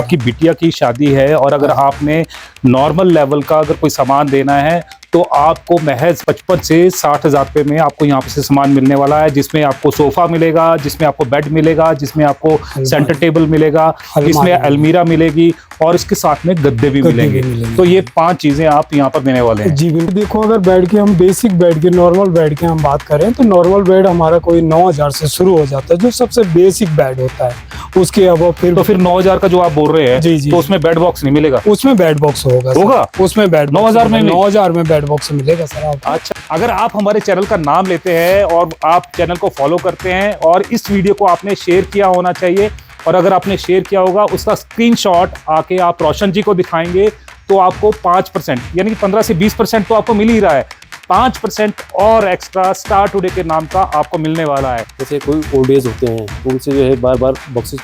आपकी बिटिया की शादी है और अगर आपने नॉर्मल लेवल का अगर कोई सामान देना है तो आपको महज 55 से 60 हज़ार रुपये में आपको यहाँ पे से सामान मिलने वाला है, जिसमें आपको सोफा मिलेगा, जिसमें आपको बेड मिलेगा, जिसमें आपको सेंटर टेबल मिलेगा, जिसमें अलमीरा मिलेगी और इसके साथ में गद्दे भी मिलेंगे। तो ये 5 चीजें आप यहाँ पर देने वाले हैं। जी बिल्कुल। देखो अगर बेड की हम बेसिक बेड की नॉर्मल बेड की हम बात करें तो नॉर्मल बेड हमारा कोई 9,000 से शुरू हो जाता है, जो सबसे बेसिक बेड होता है। उसके अब फिर 9,000 का जो आप बोल रहे हैं जी, तो उसमें बेड बॉक्स नहीं मिलेगा? उसमें बेड बॉक्स होगा उसमें बेड 9,000 में 9,000 में बेड बॉक्स मिलेगा सर आपको। अच्छा, अगर आप हमारे चैनल का नाम लेते हैं और आप चैनल को फॉलो करते हैं और इस वीडियो को आपने शेयर किया होना चाहिए, और अगर आपने शेयर किया होगा उसका स्क्रीनशॉट आके आप रोशन जी को दिखाएंगे तो आपको 5% यानी कि 15 से 20% तो आपको मिल ही रहा है, 5% और एक्स्ट्रा स्टार टुडे के नाम का आपको मिलने वाला है। जैसे कोई ओल्ड एज होते हैं तो उनसे जो है बार बार बॉक्सेस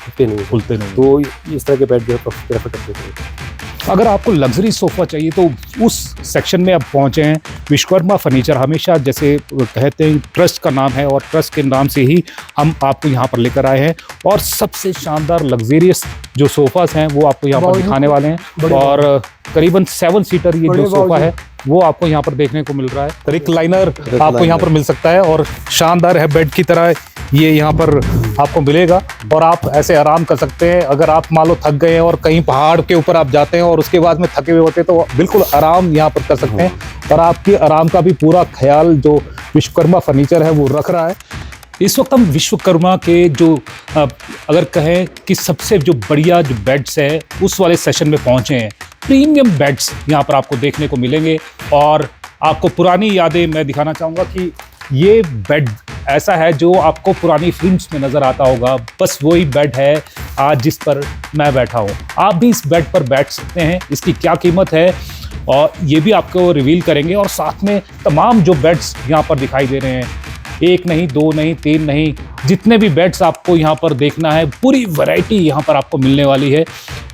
खुलते नहीं, तो इस तरह के बेड जो है प्रेफर करते हैं। अगर आपको लग्जरी सोफ़ा चाहिए तो उस सेक्शन में अब पहुंचे हैं। विश्वकर्मा फर्नीचर हमेशा जैसे कहते हैं ट्रस्ट का नाम है और ट्रस्ट के नाम से ही हम आपको यहाँ पर लेकर आए हैं, और सबसे शानदार लग्जरियस जो सोफ़ास हैं वो आपको यहाँ पर दिखाने वाले हैं। और करीबन 7 सीटर ये जो सोफ़ा है वो आपको यहाँ पर देखने को मिल रहा है। रिक्लाइनर आपको यहाँ पर मिल सकता है और शानदार है, बेड की तरह ये यहाँ पर आपको मिलेगा और आप ऐसे आराम कर सकते हैं। अगर आप मान लो थक गए हैं और कहीं पहाड़ के ऊपर आप जाते हैं और उसके बाद में थके हुए होते हैं तो बिल्कुल आराम यहाँ पर कर सकते हैं, और आपके आराम का भी पूरा ख्याल जो विश्वकर्मा फर्नीचर है वो रख रहा है। इस वक्त हम विश्वकर्मा के जो अगर कहें कि सबसे जो बढ़िया जो बेड्स है उस वाले सेशन में पहुंचे हैं। प्रीमियम बेड्स यहाँ पर आपको देखने को मिलेंगे और आपको पुरानी यादें मैं दिखाना चाहूँगा कि ये बेड ऐसा है जो आपको पुरानी फिल्म्स में नज़र आता होगा। बस वही बेड है आज जिस पर मैं बैठा हूँ, आप भी इस बेड पर बैठ सकते हैं। इसकी क्या कीमत है और ये भी आपको रिवील करेंगे, और साथ में तमाम जो बेड्स यहाँ पर दिखाई दे रहे हैं, 1 नहीं 2 नहीं 3 नहीं, जितने भी बेड्स आपको यहाँ पर देखना है पूरी वैरायटी यहाँ पर आपको मिलने वाली है।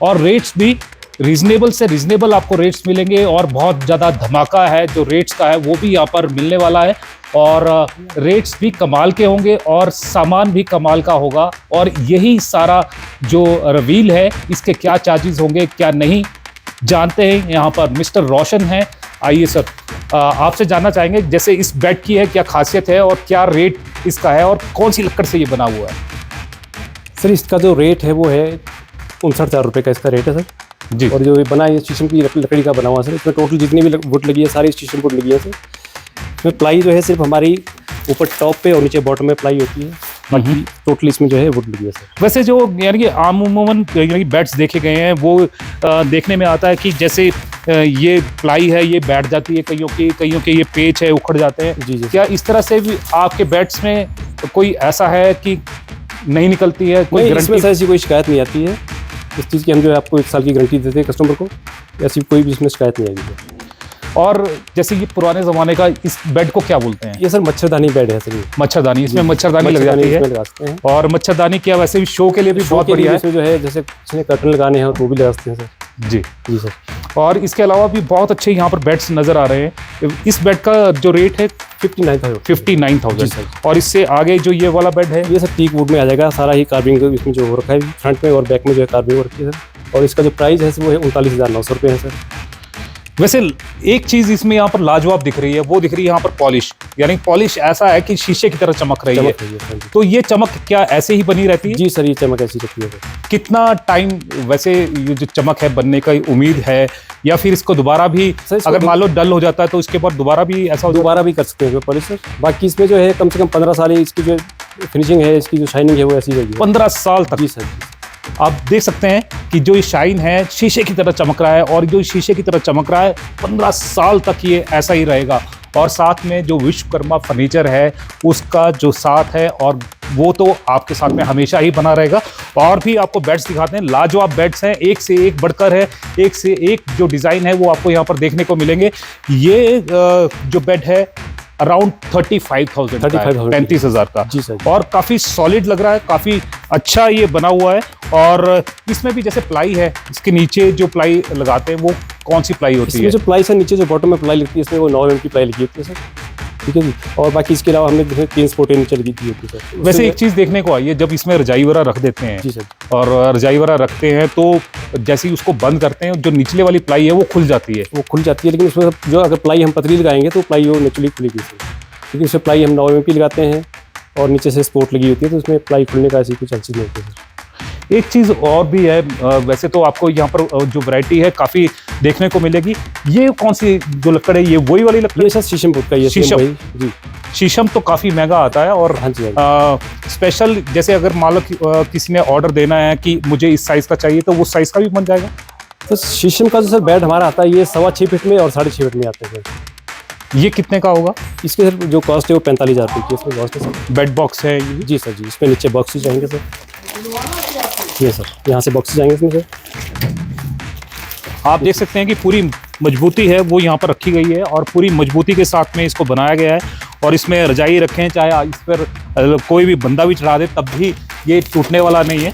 और रेट्स भी रीजनेबल से रीजनेबल आपको रेट्स मिलेंगे, और बहुत ज़्यादा धमाका है जो रेट्स का है वो भी यहाँ पर मिलने वाला है, और रेट्स भी कमाल के होंगे और सामान भी कमाल का होगा। और यही सारा जो रिवील है इसके क्या चार्जेस होंगे क्या नहीं जानते हैं यहाँ पर मिस्टर रोशन हैं। आइए सर, आपसे जानना चाहेंगे जैसे इस बेड की है क्या खासियत है और क्या रेट इसका है और कौन सी लकड़ से ये बना हुआ है? सर इसका जो रेट है वो है 59,000 रुपये का इसका रेट है सर जी। और जो ये बना है स्टेशन की लकड़ी का बना हुआ सर, इसमें टोटल जितनी भी वुड लगी है सारी स्टेशन वुड लगी है सर। इसमें प्लाई जो है सिर्फ हमारी ऊपर टॉप पे और नीचे बॉटम में प्लाई होती है, बाकी टोटली इसमें जो है वुड लगी है सर। वैसे जो यानी कि आमूमन बेड्स देखे गए हैं वो देखने में आता है कि जैसे ये प्लाई है ये बैठ जाती है, कईयों के ये पेच है उखड़ जाते हैं जी। क्या इस तरह से भी आपके बेड्स में कोई ऐसा है कि नहीं निकलती है? कोई इसमें सर ऐसी कोई शिकायत नहीं आती है। इस चीज़ की हम जो है आपको 1 साल की गारंटी देते हैं कस्टमर को, ऐसी कोई भी इसमें शिकायत नहीं आएगी। और जैसे ये पुराने ज़माने का इस बेड को क्या बोलते हैं? ये सर मच्छरदानी बेड है सर। मच्छरदानी, इसमें मच्छरदानी लग जाती है, और मच्छरदानी क्या वैसे भी शो के लिए भी बहुत बढ़िया है। इसमें जो है जैसे कर्टन लगाने हैं तो भी लगा सकते हैं सर जी जी सर। और इसके अलावा भी बहुत अच्छे यहाँ पर बेड्स नज़र आ रहे हैं। इस बेड का जो रेट है 59,000, और इससे आगे जो ये वाला बेड है ये सर टीक वुड में आ जाएगा, सारा ही कार्विंग इसमें जो हो रखा है फ्रंट में और बैक में जो है कार्विंग हो रखी है सर। और इसका जो प्राइस है वो है 39,900 रुपये है सर। वैसे एक चीज इसमें यहाँ पर लाजवाब दिख रही है, वो दिख रही है यहाँ पर पॉलिश, यानी पॉलिश ऐसा है कि शीशे की तरह चमक रही है। तो ये चमक क्या ऐसे ही बनी रहती है? जी सर, ये चमक ऐसी रहती है। कितना टाइम वैसे ये जो चमक है बनने का उम्मीद है, या फिर इसको दोबारा भी अगर मान लो डल हो जाता है तो इसके बाद दोबारा भी ऐसा दोबारा भी कर सकते हैं पॉलिश सर। बाकी इसमें जो है कम से कम 15 साल इसकी जो फिनिशिंग है, इसकी जो शाइनिंग है वो ऐसी रहेगी 15 साल तक। जी सर। आप देख सकते हैं कि जो ये शाइन है शीशे की तरह चमक रहा है, और जो शीशे की तरह चमक रहा है 15 साल तक ये ऐसा ही रहेगा। और साथ में जो विश्वकर्मा फर्नीचर है उसका जो साथ है, और वो तो आपके साथ में हमेशा ही बना रहेगा। और भी आपको बेड्स दिखाते हैं, लाजवाब बेड्स हैं, एक से एक बढ़कर है, एक से एक जो डिज़ाइन है वो आपको यहाँ पर देखने को मिलेंगे। ये जो बेड है अराउंड 35,000 35,000 का जी सर। और काफ़ी सॉलिड लग रहा है, काफ़ी अच्छा ये बना हुआ है। और इसमें भी जैसे प्लाई है, इसके नीचे जो प्लाई लगाते हैं वो कौन सी प्लाई होती है? जो प्लाई सर नीचे जो बॉटम में प्लाई लगती है इसमें वो 9 mm की प्लाई लगी होती है सर। ठीक है जी। और बाकी इसके अलावा हमने 3 स्पोर्टें नीचे लगी दी होती है सर। वैसे एक चीज़ देखने को आई है, जब इसमें रजाई वगैरह रख देते हैं जी सर, और रजाई वगैरह रखते हैं तो जैसे ही उसको बंद करते हैं जो निचले वाली प्लाई है वो खुल जाती है। वो खुल जाती है, लेकिन उसमें जो अगर प्लाई हम पतली लगाएंगे तो प्लाई वो नेचुरली खुलेगी सर, क्योंकि उसमें प्लाई हम 9 mm लगाते हैं और नीचे से स्पोर्ट लगी होती है, तो उसमें प्लाई खुलने का ऐसी कुछ चांसेस नहीं होते सर। एक चीज़ और भी है, वैसे तो आपको यहाँ पर जो वैरायटी है काफ़ी देखने को मिलेगी। ये कौन सी जो लकड़ है, ये वही वाली लकड़? ये सर शीशम वुड का, ये शीशम। वही जी। शीशम तो काफ़ी महंगा आता है और हाँ जी, हाँ स्पेशल जैसे अगर मान लो किसी ने ऑर्डर देना है कि मुझे इस साइज़ का चाहिए तो वो साइज़ का भी बन जाएगा। तो शीशम का जो सर बेड हमारा आता है, ये 6.25 फीट में और 6.5 फीट में आते हैं सर। ये कितने का होगा? इसके सर जो कॉस्ट है वो 45,000 रुपये की इसमें कॉस्ट है सर। बेड बॉक्स है ये? जी सर जी, इसमें नीचे बॉक्सेस जाएंगे सर। ये सर यहाँ से बॉक्सेस जाएंगे इसमें सर। आप देख सकते हैं कि पूरी मजबूती है वो यहाँ पर रखी गई है और पूरी मजबूती के साथ में इसको बनाया गया है। और इसमें रजाई रखें, चाहे इस पर कोई भी बंदा भी चढ़ा दे तब भी ये टूटने वाला नहीं है।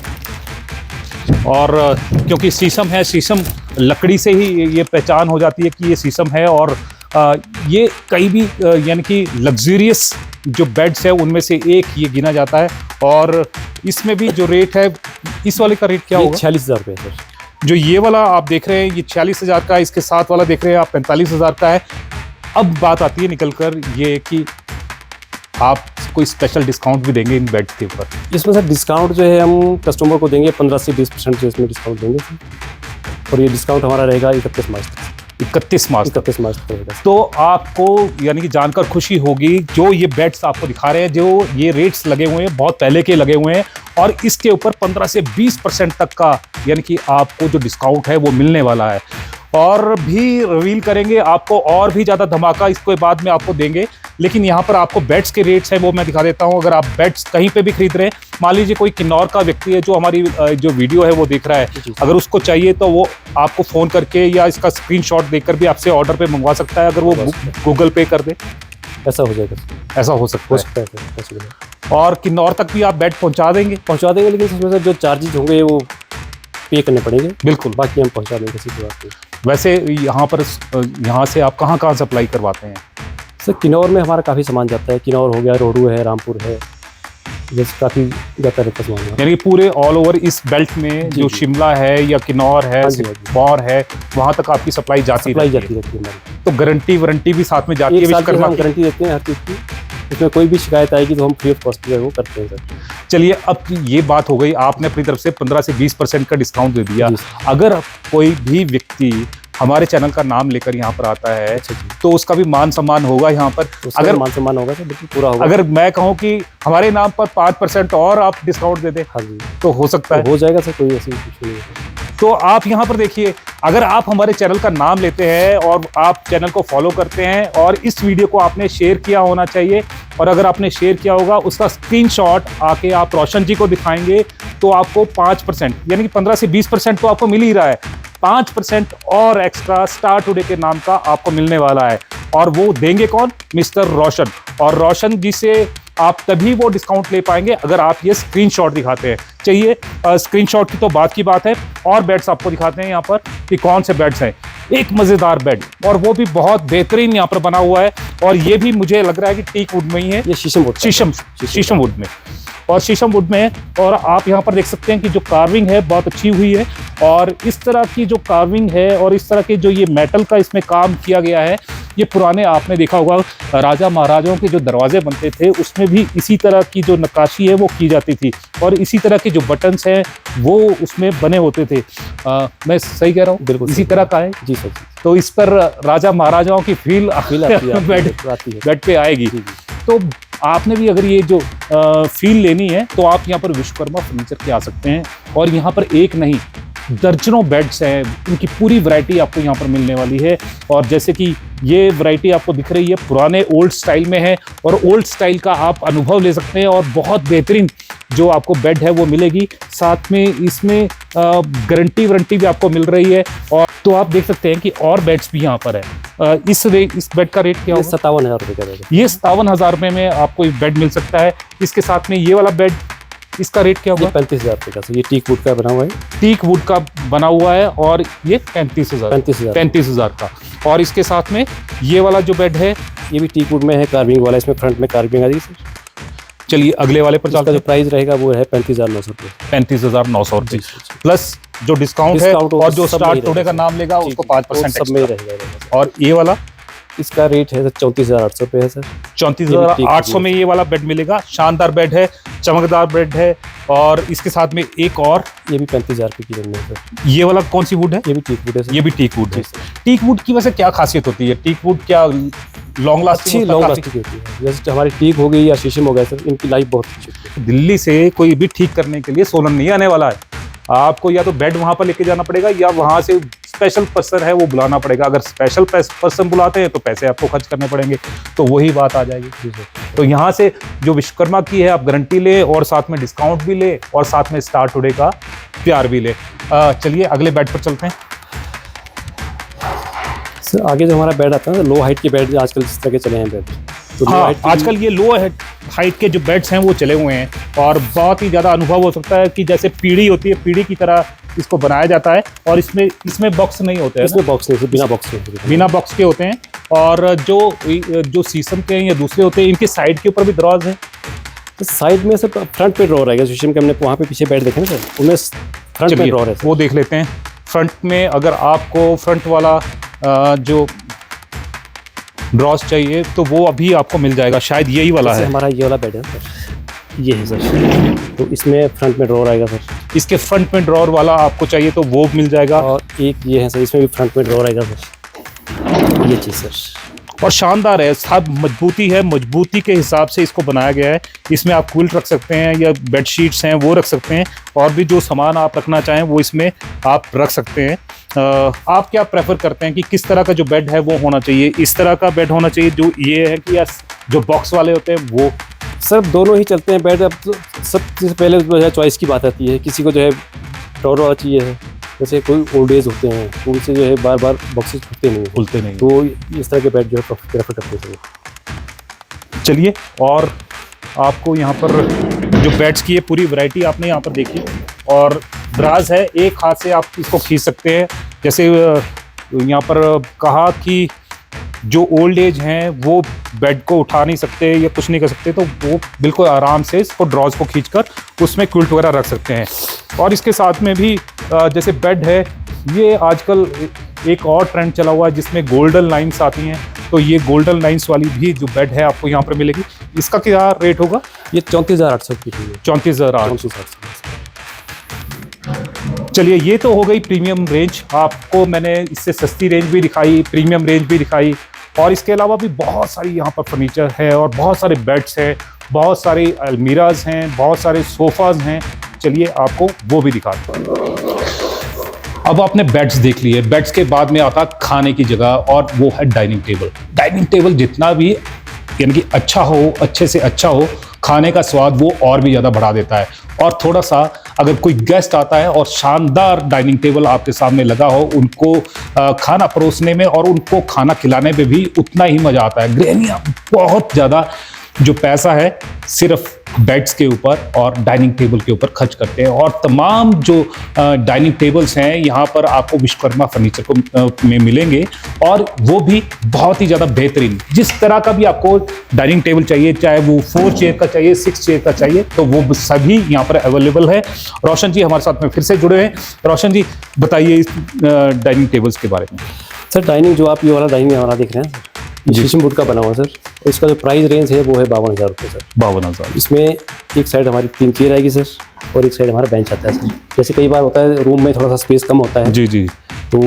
और क्योंकि शीशम है, शीशम लकड़ी से ही ये पहचान हो जाती है कि ये शीशम है। और ये कई भी यानी कि लग्जरियस जो बेड्स है उनमें से एक ये गिना जाता है। और इसमें भी जो रेट है, इस वाले का रेट क्या होगा? 46,000 रुपये सर। जो ये वाला आप देख रहे हैं ये 46,000 का है, इसके साथ वाला देख रहे हैं आप 45,000 का है। अब बात आती है निकल कर ये कि आप कोई स्पेशल डिस्काउंट भी देंगे इन बेड्स के ऊपर? इसमें सर डिस्काउंट जो है हम कस्टमर को देंगे 15 से 20% जो इसमें डिस्काउंट देंगे सर। और ये डिस्काउंट हमारा रहेगा 31 मार्च तक। 31 मार्च तक। 31 मार्च तक रहेगा। तो आपको यानी कि जानकर खुशी होगी, जो ये बेड्स आपको दिखा रहे हैं, जो ये रेट्स लगे हुए हैं बहुत पहले के लगे हुए हैं और इसके ऊपर 15 से 20% तक का यानी कि आपको जो डिस्काउंट है वो मिलने वाला है। और भी रिवील करेंगे आपको, और भी ज़्यादा धमाका इसके बाद में आपको देंगे। लेकिन यहाँ पर आपको बेड्स के रेट्स हैं वो मैं दिखा देता हूँ। अगर आप बेड्स कहीं पे भी खरीद रहे हैं, मान लीजिए कोई किन्नौर का व्यक्ति है जो हमारी जो वीडियो है वो देख रहा है, अगर उसको चाहिए तो वो आपको फ़ोन करके या इसका स्क्रीनशॉट देकर भी आपसे ऑर्डर पे मंगवा सकता है, अगर वो गूगल पे कर दे। ऐसा हो जाएगा, ऐसा हो सकता है। और किन्नौर तक भी आप बेड पहुँचा देंगे? पहुँचा देंगे, लेकिन इसमें जो चार्जेज होंगे वो पे करने पड़ेंगे। बिल्कुल, बाकी हम पहुँचा देंगे किसी की बात नहीं। वैसे यहाँ से आप कहाँ सप्लाई करवाते हैं? सर किन्नौर में हमारा काफ़ी सामान जाता है। किन्नौर हो गया, रोहडू है, रामपुर है, जैसे काफ़ी जाता रहता सामान। यानी कि पूरे ऑल ओवर इस बेल्ट में जो शिमला है या किन्नौर है, सिरमौर है, वहाँ तक आपकी सप्लाई जाती रहती है हमारी। तो गारंटी वारंटी भी साथ में जाती है? हम गारंटी देते हैं हर चीज़ की। इसमें कोई भी शिकायत आएगी तो हम फ्री ऑफ कॉस्ट जो है वो करते हैं सर। चलिए, अब ये बात हो गई, आपने अपनी तरफ से 15 से 20% का डिस्काउंट दे दिया। अगर कोई भी व्यक्ति हमारे चैनल का नाम लेकर यहाँ पर आता है तो उसका भी मान सम्मान होगा यहाँ पर? अगर मान सम्मान होगा तो बिल्कुल पूरा होगा। अगर मैं कहूँ कि हमारे नाम पर 5% और आप डिस्काउंट दे दें, हाँ जी, तो हो सकता है? हो जाएगा सर, कोई ऐसी कुछ नहीं है। तो आप यहाँ पर देखिए, अगर आप हमारे चैनल का नाम लेते हैं और आप चैनल को फॉलो करते हैं और इस वीडियो को आपने शेयर किया होना चाहिए, और अगर आपने शेयर किया होगा उसका स्क्रीनशॉट आके आप रोशन जी को दिखाएंगे तो आपको 5% यानी कि 15 से 20% तो आपको मिल ही रहा है, 5% और एक्स्ट्रा स्टार टुडे के नाम का आपको मिलने वाला है। और वो देंगे कौन? मिस्टर रोशन। और रोशन जी से आप तभी वो डिस्काउंट ले पाएंगे अगर आप ये स्क्रीनशॉट दिखाते हैं। चाहिए स्क्रीनशॉट की तो बात की बात है। और बेड्स आपको दिखाते हैं यहाँ पर कि कौन से बेड्स हैं। एक मज़ेदार बेड, और वो भी बहुत बेहतरीन यहाँ पर बना हुआ है, और ये भी मुझे लग रहा है कि टीक वुड में ही है। ये शीशम वुड में, और शीशम वुड में है। और आप यहाँ पर देख सकते हैं कि जो कार्विंग है बहुत अच्छी हुई है, और इस तरह की जो कार्विंग है और इस तरह के जो ये मेटल का इसमें काम किया गया है, ये पुराने आपने देखा होगा राजा महाराजाओं के जो दरवाजे बनते थे उसमें भी इसी तरह की जो नक्काशी है वो की जाती थी, और इसी तरह के जो बटन्स हैं वो उसमें बने होते थे। मैं सही कह रहा हूँ? बिल्कुल इसी तरह का है जी सर। तो इस पर राजा महाराजाओं की फील बेड पे आएगी। तो आपने भी अगर ये जो फील लेनी है तो आप यहाँ पर विश्वकर्मा फर्नीचर के आ सकते हैं, और यहाँ पर एक नहीं दर्जनों बेड्स हैं, इनकी पूरी वैरायटी आपको यहाँ पर मिलने वाली है। और जैसे कि ये वैरायटी आपको दिख रही है पुराने ओल्ड स्टाइल में है, और ओल्ड स्टाइल का आप अनुभव ले सकते हैं, और बहुत बेहतरीन जो आपको बेड है वो मिलेगी। साथ में इसमें गारंटी वारंटी भी आपको मिल रही है। और तो आप देख सकते हैं कि और बेड्स भी यहाँ पर है। इस बेड का रेट क्या होगा? 57,000 रुपये का रहेगा। ये 57,000 रुपये में आपको एक बेड मिल सकता है। इसके साथ में ये वाला बेड, इसका रेट क्या होगा? 35,000 रुपये का। ये टीक वुड का बना हुआ है। टीक वुड का बना हुआ है, और ये 35,000 का। और इसके साथ में ये वाला जो बेड है ये भी टीक वुड में है, कार्विंग वाला, इसमें फ्रंट में कार्विंग आ जाएगी सर। चलिए अगले वाले पर इसका चलते जो हैं। प्राइस रहेगा वो है 35,900 रुपये। 35,900 रुपये जी, जी। प्लस जो डिस्काउंट है डिस्काउंट और जो सब में स्टार्ट ही टुडे का रहेगा। नाम लेगा जी, उसको जी, 5% सब में ही एक्स्ट्रा। रहेगा। और ये वाला इसका रेट है 34,800 रुपये है सर। 34,800 में ये वाला बेड मिलेगा। शानदार बेड है, चमकदार बेड है और इसके साथ में एक और ये भी 35,000 रुपये की रेंज में है सर। ये वाला कौन सी वुड है? ये भी टीक वुड है सर। ये भी टीक वुड है। जी सर। टीक वुड की वैसे क्या खासियत होती है? टीक वुड क्या लॉन्ग अच्छी लास्टिंग? लॉन्ग लास्टिंग होती है। जैसे हमारी टीक हो गई या शीशम हो गया सर, इनकी लाइफ बहुत अच्छी होती है। दिल्ली से कोई भी ठीक करने के लिए सोलन नहीं आने वाला है। आपको या तो बेड वहां पर लेके जाना पड़ेगा या वहां से स्पेशल पर्सन है वो बुलाना पड़ेगा। अगर स्पेशल पर्सन बुलाते हैं तो पैसे आपको खर्च करने पड़ेंगे, तो वही बात आ जाएगी। तो यहाँ से जो विश्वकर्मा की है आप गारंटी ले और साथ में डिस्काउंट भी ले और साथ में स्टार टुडे का प्यार भी ले। चलिए अगले बेड पर चलते हैं। सर आगे जो हमारा बेड आता है ना, लो हाइट के बेड आजकल जिस तरह के चले हैं बेड, तो low हाँ, height के आजकल ये लो हाइट के जो बेड्स हैं वो चले हुए हैं और बहुत ही ज़्यादा अनुभव हो सकता है कि जैसे पीढ़ी होती है, पीढ़ी की तरह इसको बनाया जाता है। और इसमें बॉक्स नहीं होते हैं, इसमें बॉक्स नहीं, बिना बॉक्स के बिना बॉक्स के होते हैं। और जो शीशम के हैं या दूसरे होते हैं, इनके साइड के ऊपर भी दराज है। तो साइड में सर फ्रंट पे ड्रॉर रहेगा। शीशम के हमने वहाँ पे पीछे बेड देखे ना सर, उनमें फ्रंट में चलिए ड्रॉर है सर। वो देख लेते हैं। फ्रंट में अगर आपको फ्रंट वाला जो ड्रॉज चाहिए तो वो अभी आपको मिल जाएगा, शायद यही वाला जैसे है। हमारा ये वाला बेड है सर, ये है सर, तो इसमें फ्रंट में ड्रॉर आएगा सर। इसके फ्रंट में ड्रॉर वाला आपको चाहिए तो वो मिल जाएगा। और एक ये है सर, इसमें भी फ्रंट में ड्रॉर आएगा सर, ये चीज़ सर। और शानदार है, सब मजबूती है, मजबूती के हिसाब से इसको बनाया गया है। इसमें आप क्विल्ट रख सकते हैं या बेडशीट्स हैं वो रख सकते हैं, और भी जो सामान आप रखना चाहें वो इसमें आप रख सकते हैं। आप क्या प्रेफर करते हैं कि किस तरह का जो बेड है वो होना चाहिए? इस तरह का बेड होना चाहिए जो ये है कि या जो बॉक्स वाले होते हैं वो? सर दोनों ही चलते हैं बेड। अब तो सबसे पहले जो है चॉइस की बात आती है। किसी को जो है ड्रॉर वाला चाहिए है, जैसे कोई ओल्ड एज होते हैं तो उनसे जो है बार बार बॉक्सेस खुलते नहीं हैं, खुलते नहीं। तो इस तरह के बेड जो है प्रेफर करते हैं। चलिए, और आपको यहाँ पर जो बेड्स की है पूरी वैरायटी आपने यहाँ पर देखी, और दराज है, एक हाथ से आप इसको खींच सकते हैं। जैसे यहाँ पर कहा कि जो ओल्ड एज हैं वो बेड को उठा नहीं सकते या कुछ नहीं कर सकते, तो वो बिल्कुल आराम से इसको ड्रॉज को खींचकर उसमें क्विल्ट वगैरह रख सकते हैं। और इसके साथ में भी जैसे बेड है, ये आजकल एक और ट्रेंड चला हुआ है जिसमें गोल्डन लाइंस आती हैं, तो ये गोल्डन लाइंस वाली भी जो बेड है आपको यहाँ पर मिलेगी। इसका क्या रेट होगा? ये 34,800 की है। 34,800। चलिए, ये तो हो गई प्रीमियम रेंज। आपको मैंने इससे सस्ती रेंज भी दिखाई, प्रीमियम रेंज भी दिखाई, और इसके अलावा भी बहुत सारी यहाँ पर फर्नीचर है और बहुत सारे बेड्स हैं, बहुत सारी अलमीराज हैं, बहुत सारे सोफ़ाज हैं। चलिए आपको वो भी दिखाता हूँ। अब आपने बेड्स देख लिए, बेड्स के बाद में आता खाने की जगह, और वो है डाइनिंग टेबल। डाइनिंग टेबल जितना भी यानी कि अच्छा हो, अच्छे से अच्छा हो, खाने का स्वाद वो और भी ज़्यादा बढ़ा देता है। और थोड़ा सा अगर कोई गेस्ट आता है और शानदार डाइनिंग टेबल आपके सामने लगा हो, उनको खाना परोसने में और उनको खाना खिलाने में भी उतना ही मज़ा आता है। गृहिणियाँ बहुत ज़्यादा जो पैसा है सिर्फ बेड्स के ऊपर और डाइनिंग टेबल के ऊपर खर्च करते हैं, और तमाम जो डाइनिंग टेबल्स हैं यहाँ पर आपको विश्वकर्मा फर्नीचर को में मिलेंगे, और वो भी बहुत ही ज़्यादा बेहतरीन। जिस तरह का भी आपको डाइनिंग टेबल चाहिए, चाहे वो 4 चेयर का चाहिए, 6 चेयर का चाहिए, तो वो सभी यहाँ पर अवेलेबल है। रोशन जी हमारे साथ में फिर से जुड़े हैं। रोशन जी बताइए इस डाइनिंग टेबल्स के बारे में। सर डाइनिंग जो आप ये वाला डाइनिंग हमारा देख रहे हैं शीशम वुड का बना हुआ सर, इसका जो प्राइस रेंज है वो है 52,000 रुपये सर। 52,000। इसमें एक साइड हमारी 3 चेयर आएगी सर, और एक साइड हमारा बेंच आता है सर। जैसे कई बार होता है रूम में थोड़ा सा स्पेस कम होता है, जी जी, तो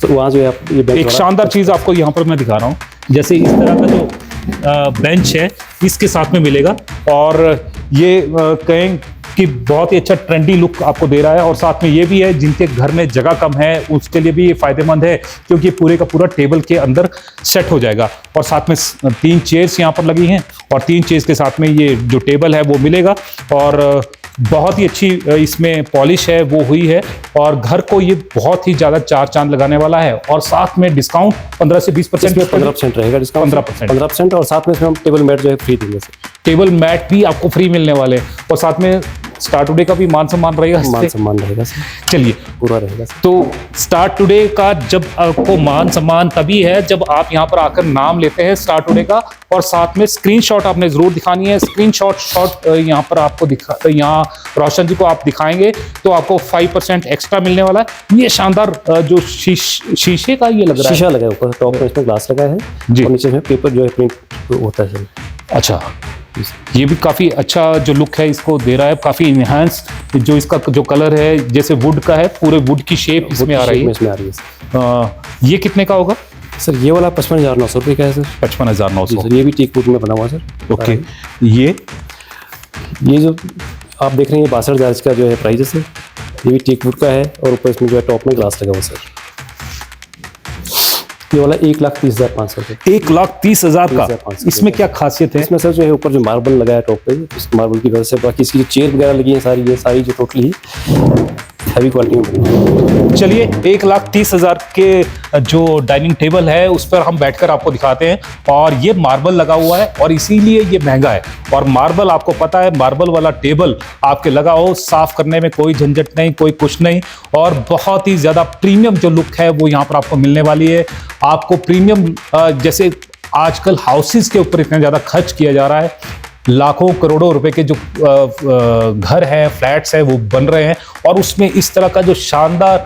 वहाँ जो है आप ये बेंच एक शानदार चीज़ आपको यहाँ पर मैं दिखा रहा हूँ। जैसे इस तरह का जो बेंच है इसके साथ में मिलेगा, और ये कहें कि बहुत ही अच्छा ट्रेंडी लुक आपको दे रहा है। और साथ में ये भी है जिनके घर में जगह कम है उसके लिए भी ये फ़ायदेमंद है, क्योंकि पूरे का पूरा टेबल के अंदर सेट हो जाएगा। और साथ में 3 चेयर्स यहाँ पर लगी हैं, और 3 चेयर्स के साथ में ये जो टेबल है वो मिलेगा, और बहुत ही अच्छी इसमें पॉलिश है वो हुई है, और घर को ये बहुत ही ज़्यादा 4 चांद लगाने वाला है। और साथ में डिस्काउंट 15 से 20% 15% रहेगा डिस्काउंट, 15%, और साथ में इसमें हम टेबल मैट जो है फ्री देंगे सर। टेबल मैट भी आपको फ्री मिलने वाले हैं, और साथ में स्टार टुडे का भी मान सम्मान रहेगा इस मान पे? सम्मान रहेगा सर, चलिए, पूरा रहेगा सर। तो स्टार टुडे का जब आपको मान सम्मान तभी है जब आप यहाँ पर आकर नाम लेते हैं स्टार टुडे का, और साथ में स्क्रीनशॉट आपने जरूर दिखानी है। स्क्रीनशॉट यहाँ पर आपको यहाँ रोशन जी को आप दिखाएंगे तो आपको 5% एक्स्ट्रा मिलने वाला है। ये शानदार जो शीशे का ये लग रहा है, शीशा लगा है ऊपर, टॉप में इसमें ग्लास लगा है जी। और नीचे में पेपर जो है प्रिंट होता है सर। अच्छा, ये भी काफी अच्छा जो लुक है इसको दे रहा है, काफी इनहांस जो इसका जो कलर है जैसे वुड का है, पूरे वुड की शेप इसमें आ रही है। इसमें आ रही है सर। ये कितने का होगा? सर ये वाला 55,900 रुपये का है सर। 55,900। सर ये भी टीक वुड में बना हुआ है सर। ओके, ये जो आप देख रहे हैं 62,000 का जो है प्राइस है सर, ये भी टीक वुड का है और ऊपर इसमें जो है टॉप में ग्लास लगा हुआ है सर। ये वाला 1,30,500 रुपये। 1,30,000 का। 30,500 इसमें क्या खासियत है? इसमें सर जो है ऊपर जो मार्बल लगा है टॉप पे, इस मार्बल की वजह से बाकी इसकी जो चेयर वगैरह लगी है सारी, ये सारी जो टोटली हैवी क्वालिटी में बनी है। चलिए, 1,30,000 के जो डाइनिंग टेबल है उस पर हम बैठकर आपको दिखाते हैं, और ये मार्बल लगा हुआ है और इसीलिए ये महंगा है। और मार्बल आपको पता है, मार्बल वाला टेबल आपके लगा हो, साफ करने में कोई झंझट नहीं, कोई कुछ नहीं, और बहुत ही ज्यादा प्रीमियम जो लुक है वो यहाँ पर आपको मिलने वाली है। आपको प्रीमियम जैसे आजकल हाउसेस के ऊपर इतना ज्यादा खर्च किया जा रहा है, लाखों करोड़ों रुपए के जो घर है, फ्लैट्स है, वो बन रहे हैं, और उसमें इस तरह का जो शानदार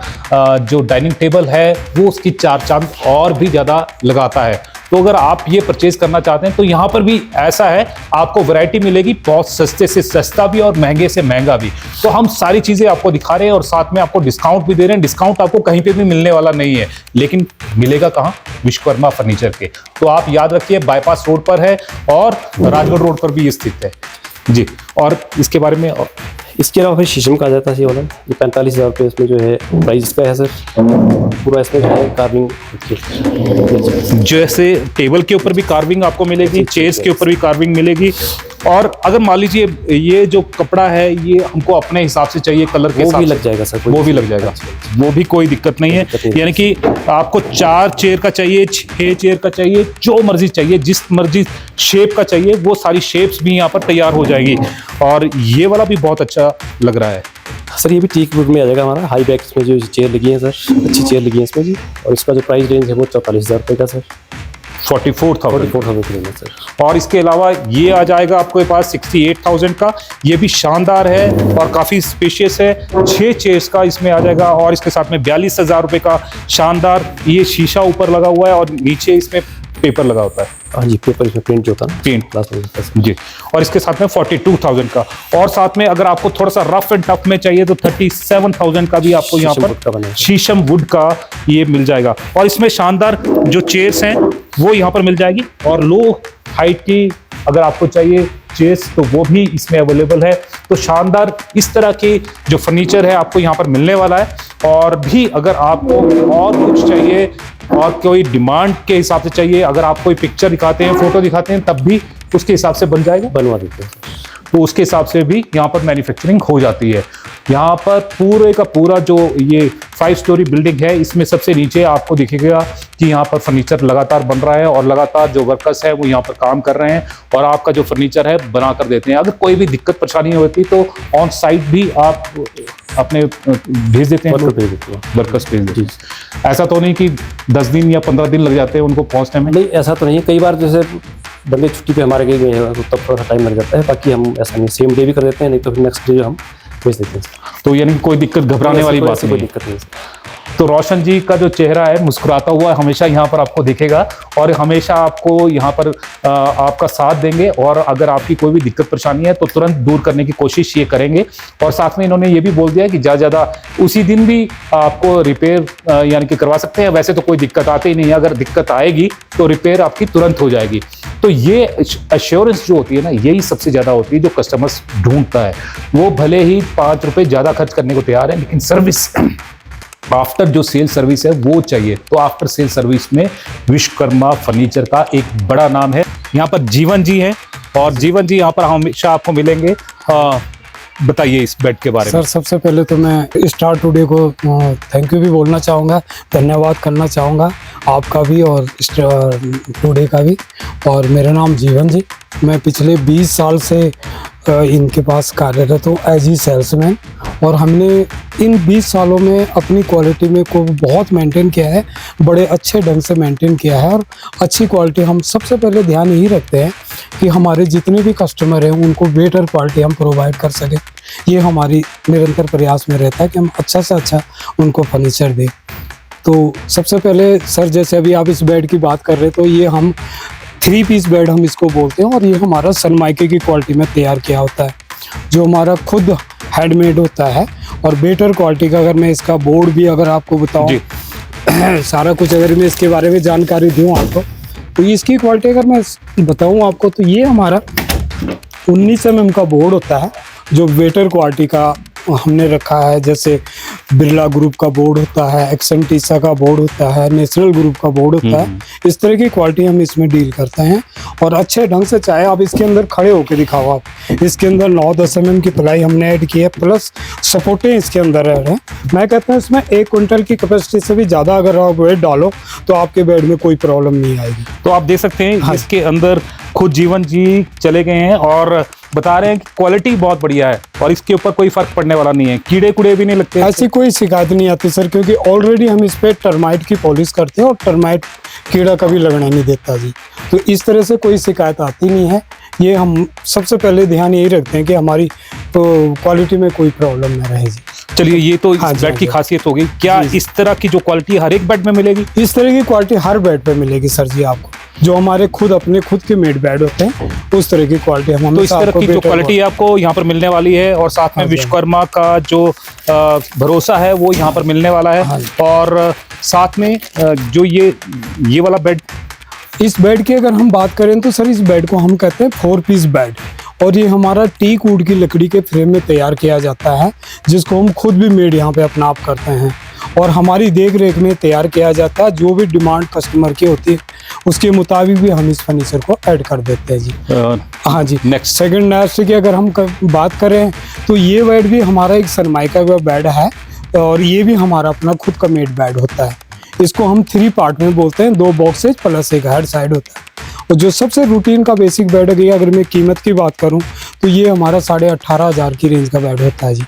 जो डाइनिंग टेबल है वो उसकी चार चांद और भी ज़्यादा लगाता है। तो अगर आप ये परचेज करना चाहते हैं तो यहाँ पर भी ऐसा है, आपको वैरायटी मिलेगी, बहुत सस्ते से सस्ता भी और महंगे से महंगा भी। तो हम सारी चीज़ें आपको दिखा रहे हैं और साथ में आपको डिस्काउंट भी दे रहे हैं। डिस्काउंट आपको कहीं पे भी मिलने वाला नहीं है, लेकिन मिलेगा कहाँ? विश्वकर्मा फर्नीचर के। तो आप याद रखिए, बाईपास रोड पर है और राजगढ़ रोड पर भी स्थित है जी। और इसके बारे में इसके अलावा फिर शीशम का आ जाता है ये वाला, ये 45,000 रुपये इसमें जो है प्राइस इसका है सर। पूरा इसमें जो है कार्विंग, जैसे टेबल के ऊपर भी कार्विंग आपको मिलेगी, चेयर्स के ऊपर भी कार्विंग मिलेगी। और अगर मान लीजिए ये जो कपड़ा है ये हमको अपने हिसाब से चाहिए, कलर के वो हिसाब भी से लग जाएगा सर, वो भी लग जाएगा, वो भी कोई दिक्कत नहीं है। यानी कि आपको 4 चेयर का चाहिए, 6 चेयर का चाहिए, जो मर्जी चाहिए, जिस मर्जी शेप का चाहिए, वो सारी शेप्स भी यहाँ पर तैयार हो जाएगी। और ये वाला भी बहुत अच्छा लग रहा है सर। ये भी टीक वुड में आ जाएगा हमारा, हाई बैक में जो चेयर लगी है सर, अच्छी चेयर लगी है इसमें जी। और इसका जो प्राइस रेंज है वो 44,000 रुपये का सर। 44,000 सर। और इसके अलावा ये आ जाएगा आपके पास 68,000 का। ये भी शानदार है और काफ़ी स्पेशियस है, 6 चेयर्स का इसमें आ जाएगा। और इसके साथ में 42,000 रुपये का शानदार ये शीशा ऊपर लगा हुआ है और नीचे इसमें पेपर लगा होता है। हाँ जी, पेपर इसमें प्रिंट जो होता है ना, प्रिंट ग्लास में जी। और इसके साथ में 42,000 का, और साथ में अगर आपको थोड़ा सा रफ एंड टफ में चाहिए तो 37,000 का भी आपको यहाँ पर शीशम वुड का ये मिल जाएगा। और इसमें शानदार जो चेयर्स हैं वो यहाँ पर मिल जाएगी, और लो हाइट की अगर आपको चाहिए चेयर्स तो वो भी इसमें अवेलेबल है। तो शानदार इस तरह की जो फर्नीचर है आपको यहाँ पर मिलने वाला है। और भी अगर आपको और कुछ चाहिए और कोई डिमांड के हिसाब से चाहिए, अगर आप कोई पिक्चर दिखाते हैं, फोटो दिखाते हैं, तब भी उसके हिसाब से बन जाएगा, बनवा देते हैं। तो उसके हिसाब से भी यहाँ पर मैन्युफैक्चरिंग हो जाती है। यहाँ पर पूरे का पूरा जो ये 5 स्टोरी बिल्डिंग है, इसमें सबसे नीचे आपको दिखेगा कि यहाँ पर फर्नीचर लगातार बन रहा है और लगातार जो वर्कर्स है वो यहाँ पर काम कर रहे हैं और आपका जो फर्नीचर है बना कर देते हैं। अगर कोई भी दिक्कत परेशानी होती तो ऑन साइट भी आप अपने भेज देते हैं, वर्कर्स भेज देते हैं। ऐसा तो नहीं कि 10 दिन या 15 दिन लग जाते हैं उनको पहुँचने में? नहीं, ऐसा तो नहीं है। कई बार जैसे बंदे छुट्टी पे हमारे गए हैं तो तब थोड़ा टाइम लग जाता है, बाकी हम ऐसा नहीं, सेम डे भी कर देते हैं, नहीं तो फिर नेक्स्ट डे जो हम भेज देते हैं। तो यानी कोई दिक्कत घबराने वाली बात कोई नहीं दिक्कत नहीं है। तो रोशन जी का जो चेहरा है मुस्कुराता हुआ हमेशा यहाँ पर आपको दिखेगा और हमेशा आपको यहाँ पर आपका साथ देंगे। और अगर आपकी कोई भी दिक्कत परेशानी है तो तुरंत दूर करने की कोशिश ये करेंगे। और साथ में इन्होंने ये भी बोल दिया कि ज़्यादा उसी दिन भी आपको रिपेयर यानी कि करवा सकते हैं। वैसे तो कोई दिक्कत आती ही नहीं है, अगर दिक्कत आएगी तो रिपेयर आपकी तुरंत हो जाएगी। तो ये एश्योरेंस जो होती है ना, यही सबसे ज़्यादा होती है जो कस्टमर्स ढूंढता है। वो भले ही 5 रुपये ज़्यादा खर्च करने को तैयार है, लेकिन सर्विस आफ्टर जो सेल सर्विस है वो चाहिए। तो आफ्टर सेल सर्विस में विश्वकर्मा फर्नीचर का एक बड़ा नाम है। यहाँ पर जीवन जी हैं और जीवन जी यहाँ पर हमेशा आपको मिलेंगे। बताइए इस बेड के बारे में। सर सबसे पहले तो मैं स्टार टुडे को थैंक यू भी बोलना चाहूँगा, धन्यवाद करना चाहूँगा। आपका भी और टुडे का भी। और मेरा नाम जीवन जी, मैं पिछले 20 साल से इनके पास कार्यरत हूँ एज ई सेल्समैन। और हमने इन 20 सालों में अपनी क्वालिटी में को बहुत मेंटेन किया है, बड़े अच्छे ढंग से मेंटेन किया है। और अच्छी क्वालिटी हम सबसे पहले ध्यान यही रखते हैं कि हमारे जितने भी कस्टमर हैं उनको बेटर क्वालिटी हम प्रोवाइड कर सकें। ये हमारी निरंतर प्रयास में रहता है कि हम अच्छा से अच्छा उनको फर्नीचर दें। तो सबसे पहले सर, जैसे अभी आप इस बेड की बात कर रहे हैं, तो ये हम 3 पीस बेड हम इसको बोलते हैं। और ये हमारा सनमाइके की क्वालिटी में तैयार किया होता है, जो हमारा खुद हैंडमेड होता है। और बेटर क्वालिटी का अगर मैं इसका बोर्ड भी अगर आपको बताऊं सारा कुछ अगर मैं इसके बारे में जानकारी दूं आपको, तो इसकी क्वालिटी अगर मैं बताऊं आपको, तो ये हमारा 19 mm का बोर्ड होता है, जो बेटर क्वालिटी का हमने रखा है। जैसे बिरला ग्रुप का बोर्ड होता है, एक्सेंटीसा का बोर्ड होता है, नेशनल ग्रुप का बोर्ड होता है। इस तरह की क्वालिटी हम इसमें डील करते हैं। और अच्छे ढंग से, चाहे आप इसके अंदर खड़े होकर दिखाओ, आप इसके अंदर 9-10 mm की प्लाई हमने ऐड की है, प्लस सपोर्टें इसके अंदर है। मैं कहता हूँ इसमें 1 क्विंटल की कैपेसिटी से भी ज़्यादा अगर आप वेट डालो तो आपके बेड में कोई प्रॉब्लम नहीं आएगी। तो आप देख सकते हैं इसके अंदर खुद जीवन जी चले गए हैं और बता रहे हैं कि क्वालिटी बहुत बढ़िया है और इसके ऊपर कोई फर्क पड़ने वाला नहीं है, कीड़े कुड़े भी नहीं लगते। ऐसी कोई शिकायत नहीं आती सर, क्योंकि ऑलरेडी हम इस पे टर्माइट की पॉलिश करते हैं और टर्माइट कीड़ा कभी लगने नहीं देता जी। तो इस तरह से कोई शिकायत आती नहीं है। ये हम सबसे पहले ध्यान यही रखते हैं कि हमारी तो क्वालिटी में कोई प्रॉब्लम ना रहे जी। चलिए, ये तो इस बेड की खासियत होगी। क्या इस तरह की जो क्वालिटी हर एक बेड में मिलेगी? इस तरह की क्वालिटी हर बेड पे मिलेगी सर जी आपको, जो हमारे खुद अपने खुद के मेड बेड होते हैं उस तरह की क्वालिटी हम। तो इस तरह की जो क्वालिटी आपको यहाँ पर मिलने वाली है और साथ में विश्वकर्मा का जो भरोसा है वो यहाँ पर मिलने वाला है। और साथ में जो ये वाला बेड, इस बेड की अगर हम बात करें तो सर इस बेड को हम कहते हैं 4 पीस बेड। और ये हमारा टीक वुड की लकड़ी के फ्रेम में तैयार किया जाता है, जिसको हम खुद भी मेड यहाँ पे अपना आप करते हैं और हमारी देख रेख में तैयार किया जाता है। जो भी डिमांड कस्टमर की होती है उसके मुताबिक भी हम इस फर्नीचर को ऐड कर देते हैं जी। हाँ जी। नेक्स्ट सेकंड नेक्स्ट की अगर हम बात करें तो ये बेड भी हमारा एक सनमाइका का बेड है और ये भी हमारा अपना खुद का मेड बेड होता है। इसको हम 3 पार्ट में बोलते हैं, 2 बॉक्सेज प्लस एक हेड साइड होता है। और जो सबसे रूटीन का बेसिक बेड है, अगर मैं कीमत की बात करूं तो ये हमारा 18,500 की रेंज का बेड होता है जी।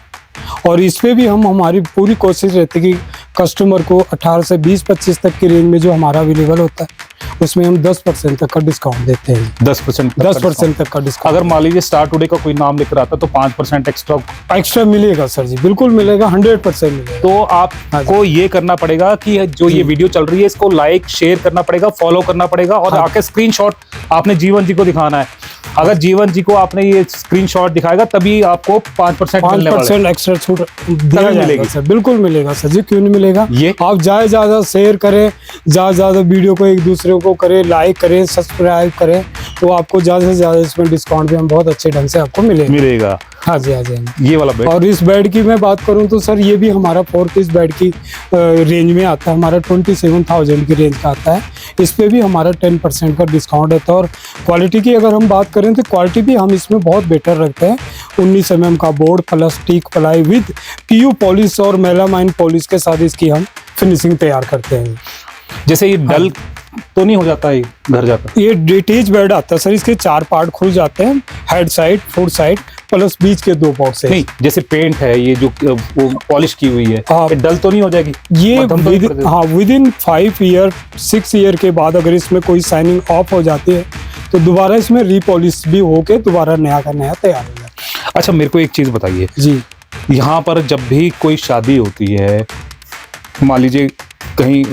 और इस पे भी हमारी पूरी कोशिश रहती है कि कस्टमर को 18 से 20-25 तक की रेंज में जो हमारा अवेलेबल होता है उसमें हम 10% तक का डिस्काउंट देते हैं। 10% तक का डिस्काउंट। अगर मान लीजिए स्टार टुडे का कोई नाम लिख रहा था तो 5% एक्स्ट्रा मिलेगा सर जी, बिल्कुल मिलेगा, 100% मिलेगा। तो आपको ये करना पड़ेगा कि जो ये वीडियो चल रही है इसको लाइक शेयर करना पड़ेगा, फॉलो करना पड़ेगा और आके स्क्रीनशॉट आपने जीवन जी को दिखाना है। अगर जीवन जी को आपने ये स्क्रीनशॉट दिखाएगा तभी आपको 5% एक्स्ट्रा छूट मिलेगी सर। बिल्कुल मिलेगा सर जी, क्यों नहीं मिलेगा। ये आप ज्यादा शेयर करें, ज्यादा वीडियो को एक दूसरे को करें, लाइक करें, सब्सक्राइब करें, तो आपको ज्यादा से ज्यादा इसमें डिस्काउंट भी हम बहुत अच्छे ढंग से आपको मिलेगा। हाँ जी, हाँ जी। ये वाला बेड, और इस बेड की मैं बात करूं तो सर ये भी हमारा 4 पीस बेड की रेंज में आता है, हमारा 27,000 की रेंज का आता है। इस पे भी हमारा 10% का डिस्काउंट रहता है। और क्वालिटी की अगर हम बात करें तो क्वालिटी भी हम इसमें बहुत बेटर रखते हैं। 19 mm का board plus teak ply with PU polish और मेलामाइन पॉलिश के साथ इसकी हम फिनिशिंग तैयार करते हैं। जैसे ये डल तो नहीं हो जाता है घर जाकर? ये डिटेच बेड आता है सर, इसके 4 पार्ट खुल जाते हैं, head side, foot side plus बीच के 2 बॉक्स है। नहीं, जैसे पेंट है ये जो वो पॉलिश की हुई है, ये डल तो नहीं हो जाएगी? ये विद इन 5 ईयर 6 ईयर के बाद अगर इसमें कोई शाइनिंग ऑफ हो जाती है तो दोबारा इसमें रीपॉलिश भी होके दोबारा नया का नया तैयार हो जाता है। अच्छा, मेरे को एक चीज बताइए जी, यहाँ पर जब भी कोई शादी होती है, मान लीजिए कहीं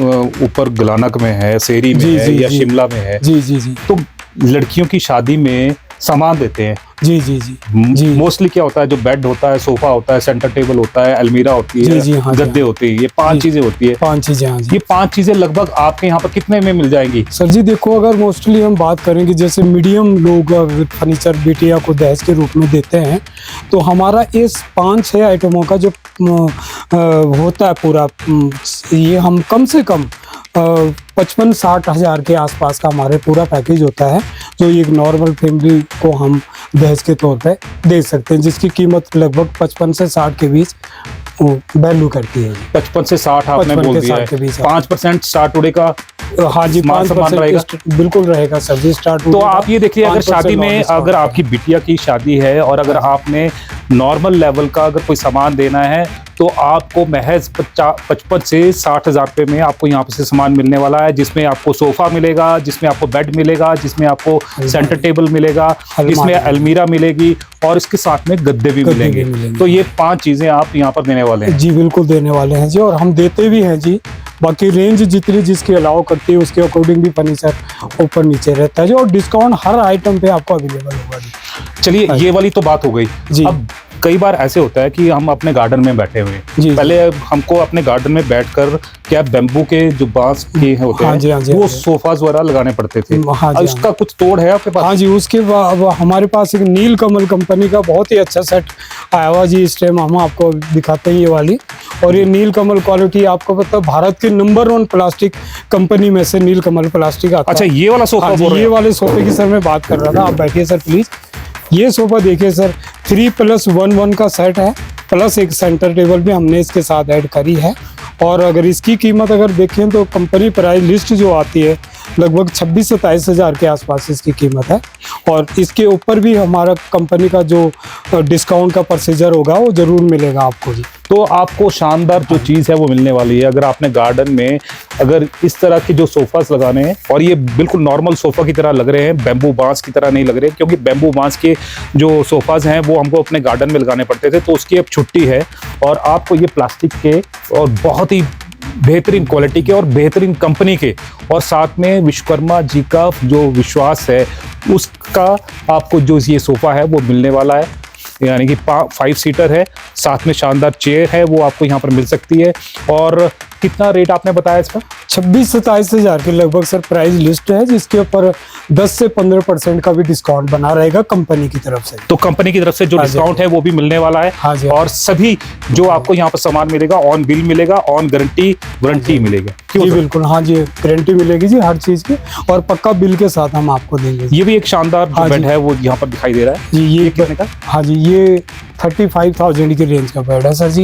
ऊपर गलानक में है, सेरी में है या शिमला में है, जी, तो लड़कियों की शादी में सामान देते हैं। जी। मोस्टली क्या होता है, जो बेड होता है, सोफा होता है, सेंटर टेबल होता है, अलमीरा होती है, हाँ, गद्दे होते हैं, ये 5 चीजें होती है। 5 चीजें, हाँ जी। ये 5 चीजें लगभग आपके यहाँ पर कितने में मिल जाएंगी? सर जी देखो, अगर मोस्टली हम बात करेंगे जैसे मीडियम लोग फर्नीचर बिटिया को दहेज के रूप में देते हैं, तो हमारा इस 5-6 आइटमों का जो होता है पूरा, ये हम कम से कम 55-60 हज़ार के आसपास का हमारे पूरा पैकेज होता है, जो एक नॉर्मल फैमिली को हम दहेज के तौर पे दे सकते हैं, जिसकी कीमत लगभग 55 से 60 के बीच वैल्यू करती है। 55 से 60 आपने बोल दिया है। 5% स्टार टुडे का हाँ जी, मान सम्मान रहेगा? बिल्कुल रहेगा सर जी। स्टार्ट तो आप ये देखिए, अगर 5% शादी में discount अगर आपकी बिटिया की शादी है और अगर आपने नॉर्मल लेवल का अगर कोई सामान देना है तो आपको महज 55 से 60 हज़ार रुपये में आपको यहाँ पे से सामान मिलने वाला है, जिसमें आपको सोफा मिलेगा, जिसमें आपको बेड मिलेगा, जिसमें आपको सेंटर टेबल मिलेगा, जिसमें अलमीरा मिलेगी और इसके साथ में गद्दे भी मिलेंगे। तो ये 5 चीजें आप यहाँ पर देने वाले हैं। जी बिल्कुल देने वाले हैं जी, और हम देते भी हैं जी। बाकी रेंज जितनी जिसकी अलाउ करती है उसके अकॉर्डिंग भी फर्नीचर ऊपर नीचे रहता है जी, और डिस्काउंट हर आइटम पे आपको अवेलेबल होगा जी। चलिए, ये वाली तो बात हो गई जी। अब कई बार ऐसे होता है कि हम अपने गार्डन में बैठे हुए हैं, जी। पहले हमको अपने गार्डन में बैठकर क्या बैम्बू के जो बांस के होते हाँ जी, हाँ जी, हैं वो हाँ जी। सोफाज वगैरह लगाने पड़ते थे। हाँ जी, उसका कुछ तोड़ है आपके पास? हाँ जी, उसके बाद हमारे पास एक नील कमल कंपनी का बहुत ही अच्छा सेट आया हुआ जी। इस टाइम हम आपको दिखाते हैं ये वाली, और ये नील कमल क्वालिटी आपको पता है भारत के नंबर 1 प्लास्टिक कंपनी में से नील कमल प्लास्टिक आता है। अच्छा, ये वाला सोफा हाँ जी, बोल रहे ये हैं? वाले सोफे की सर मैं बात कर रहा था। आप बैठिए सर प्लीज। ये सोफा देखिए सर, 3+1 का सेट है, प्लस एक सेंटर टेबल भी हमने इसके साथ ऐड करी है। और अगर इसकी कीमत अगर देखें तो कंपनी प्राइस लिस्ट जो आती है लगभग 26-27 हज़ार के आसपास इसकी कीमत है, और इसके ऊपर भी हमारा कंपनी का जो डिस्काउंट का प्रोसीजर होगा वो जरूर मिलेगा आपको जी। तो आपको शानदार जो चीज़ है वो मिलने वाली है। अगर आपने गार्डन में अगर इस तरह के जो सोफास लगाने हैं, और ये बिल्कुल नॉर्मल सोफा की तरह लग रहे हैं, बैम्बू बांस की तरह नहीं लग रहे, क्योंकि बैम्बू बांस के जो सोफाज हैं वो हमको अपने गार्डन में लगाने पड़ते थे, तो उसकी अब छुट्टी है। और आपको ये प्लास्टिक के और बहुत ही बेहतरीन क्वालिटी के और बेहतरीन कंपनी के, और साथ में विश्वकर्मा जी का जो विश्वास है उसका आपको जो ये सोफा है वो मिलने वाला है। यानी कि 5 सीटर है, साथ में शानदार चेयर है, वो आपको यहाँ पर मिल सकती है। और कितना रेट आपने बताया इसका? 26-27 हज़ार के लगभग सर प्राइस लिस्ट है, जिसके ऊपर 10 से 15% का भी डिस्काउंट बना रहेगा कंपनी की तरफ से। तो कंपनी की तरफ से जो हाँ जी, डिस्काउंट है वो भी मिलने वाला है। हाँ जी, और सभी जो आपको यहाँ पर सामान मिलेगा, ऑन बिल मिलेगा, ऑन गारंटी वारंटी मिलेगा। क्यों जी सर? बिल्कुल, हाँ जी, गारंटी मिलेगी जी हर चीज़ की, और पक्का बिल के साथ हम आपको देंगे जी। ये भी एक शानदार हाँ बेड जी। है वो यहाँ पर दिखाई दे रहा है। जी ये कितने का? हाँ जी, ये 35,000 की रेंज का बेड है सर जी।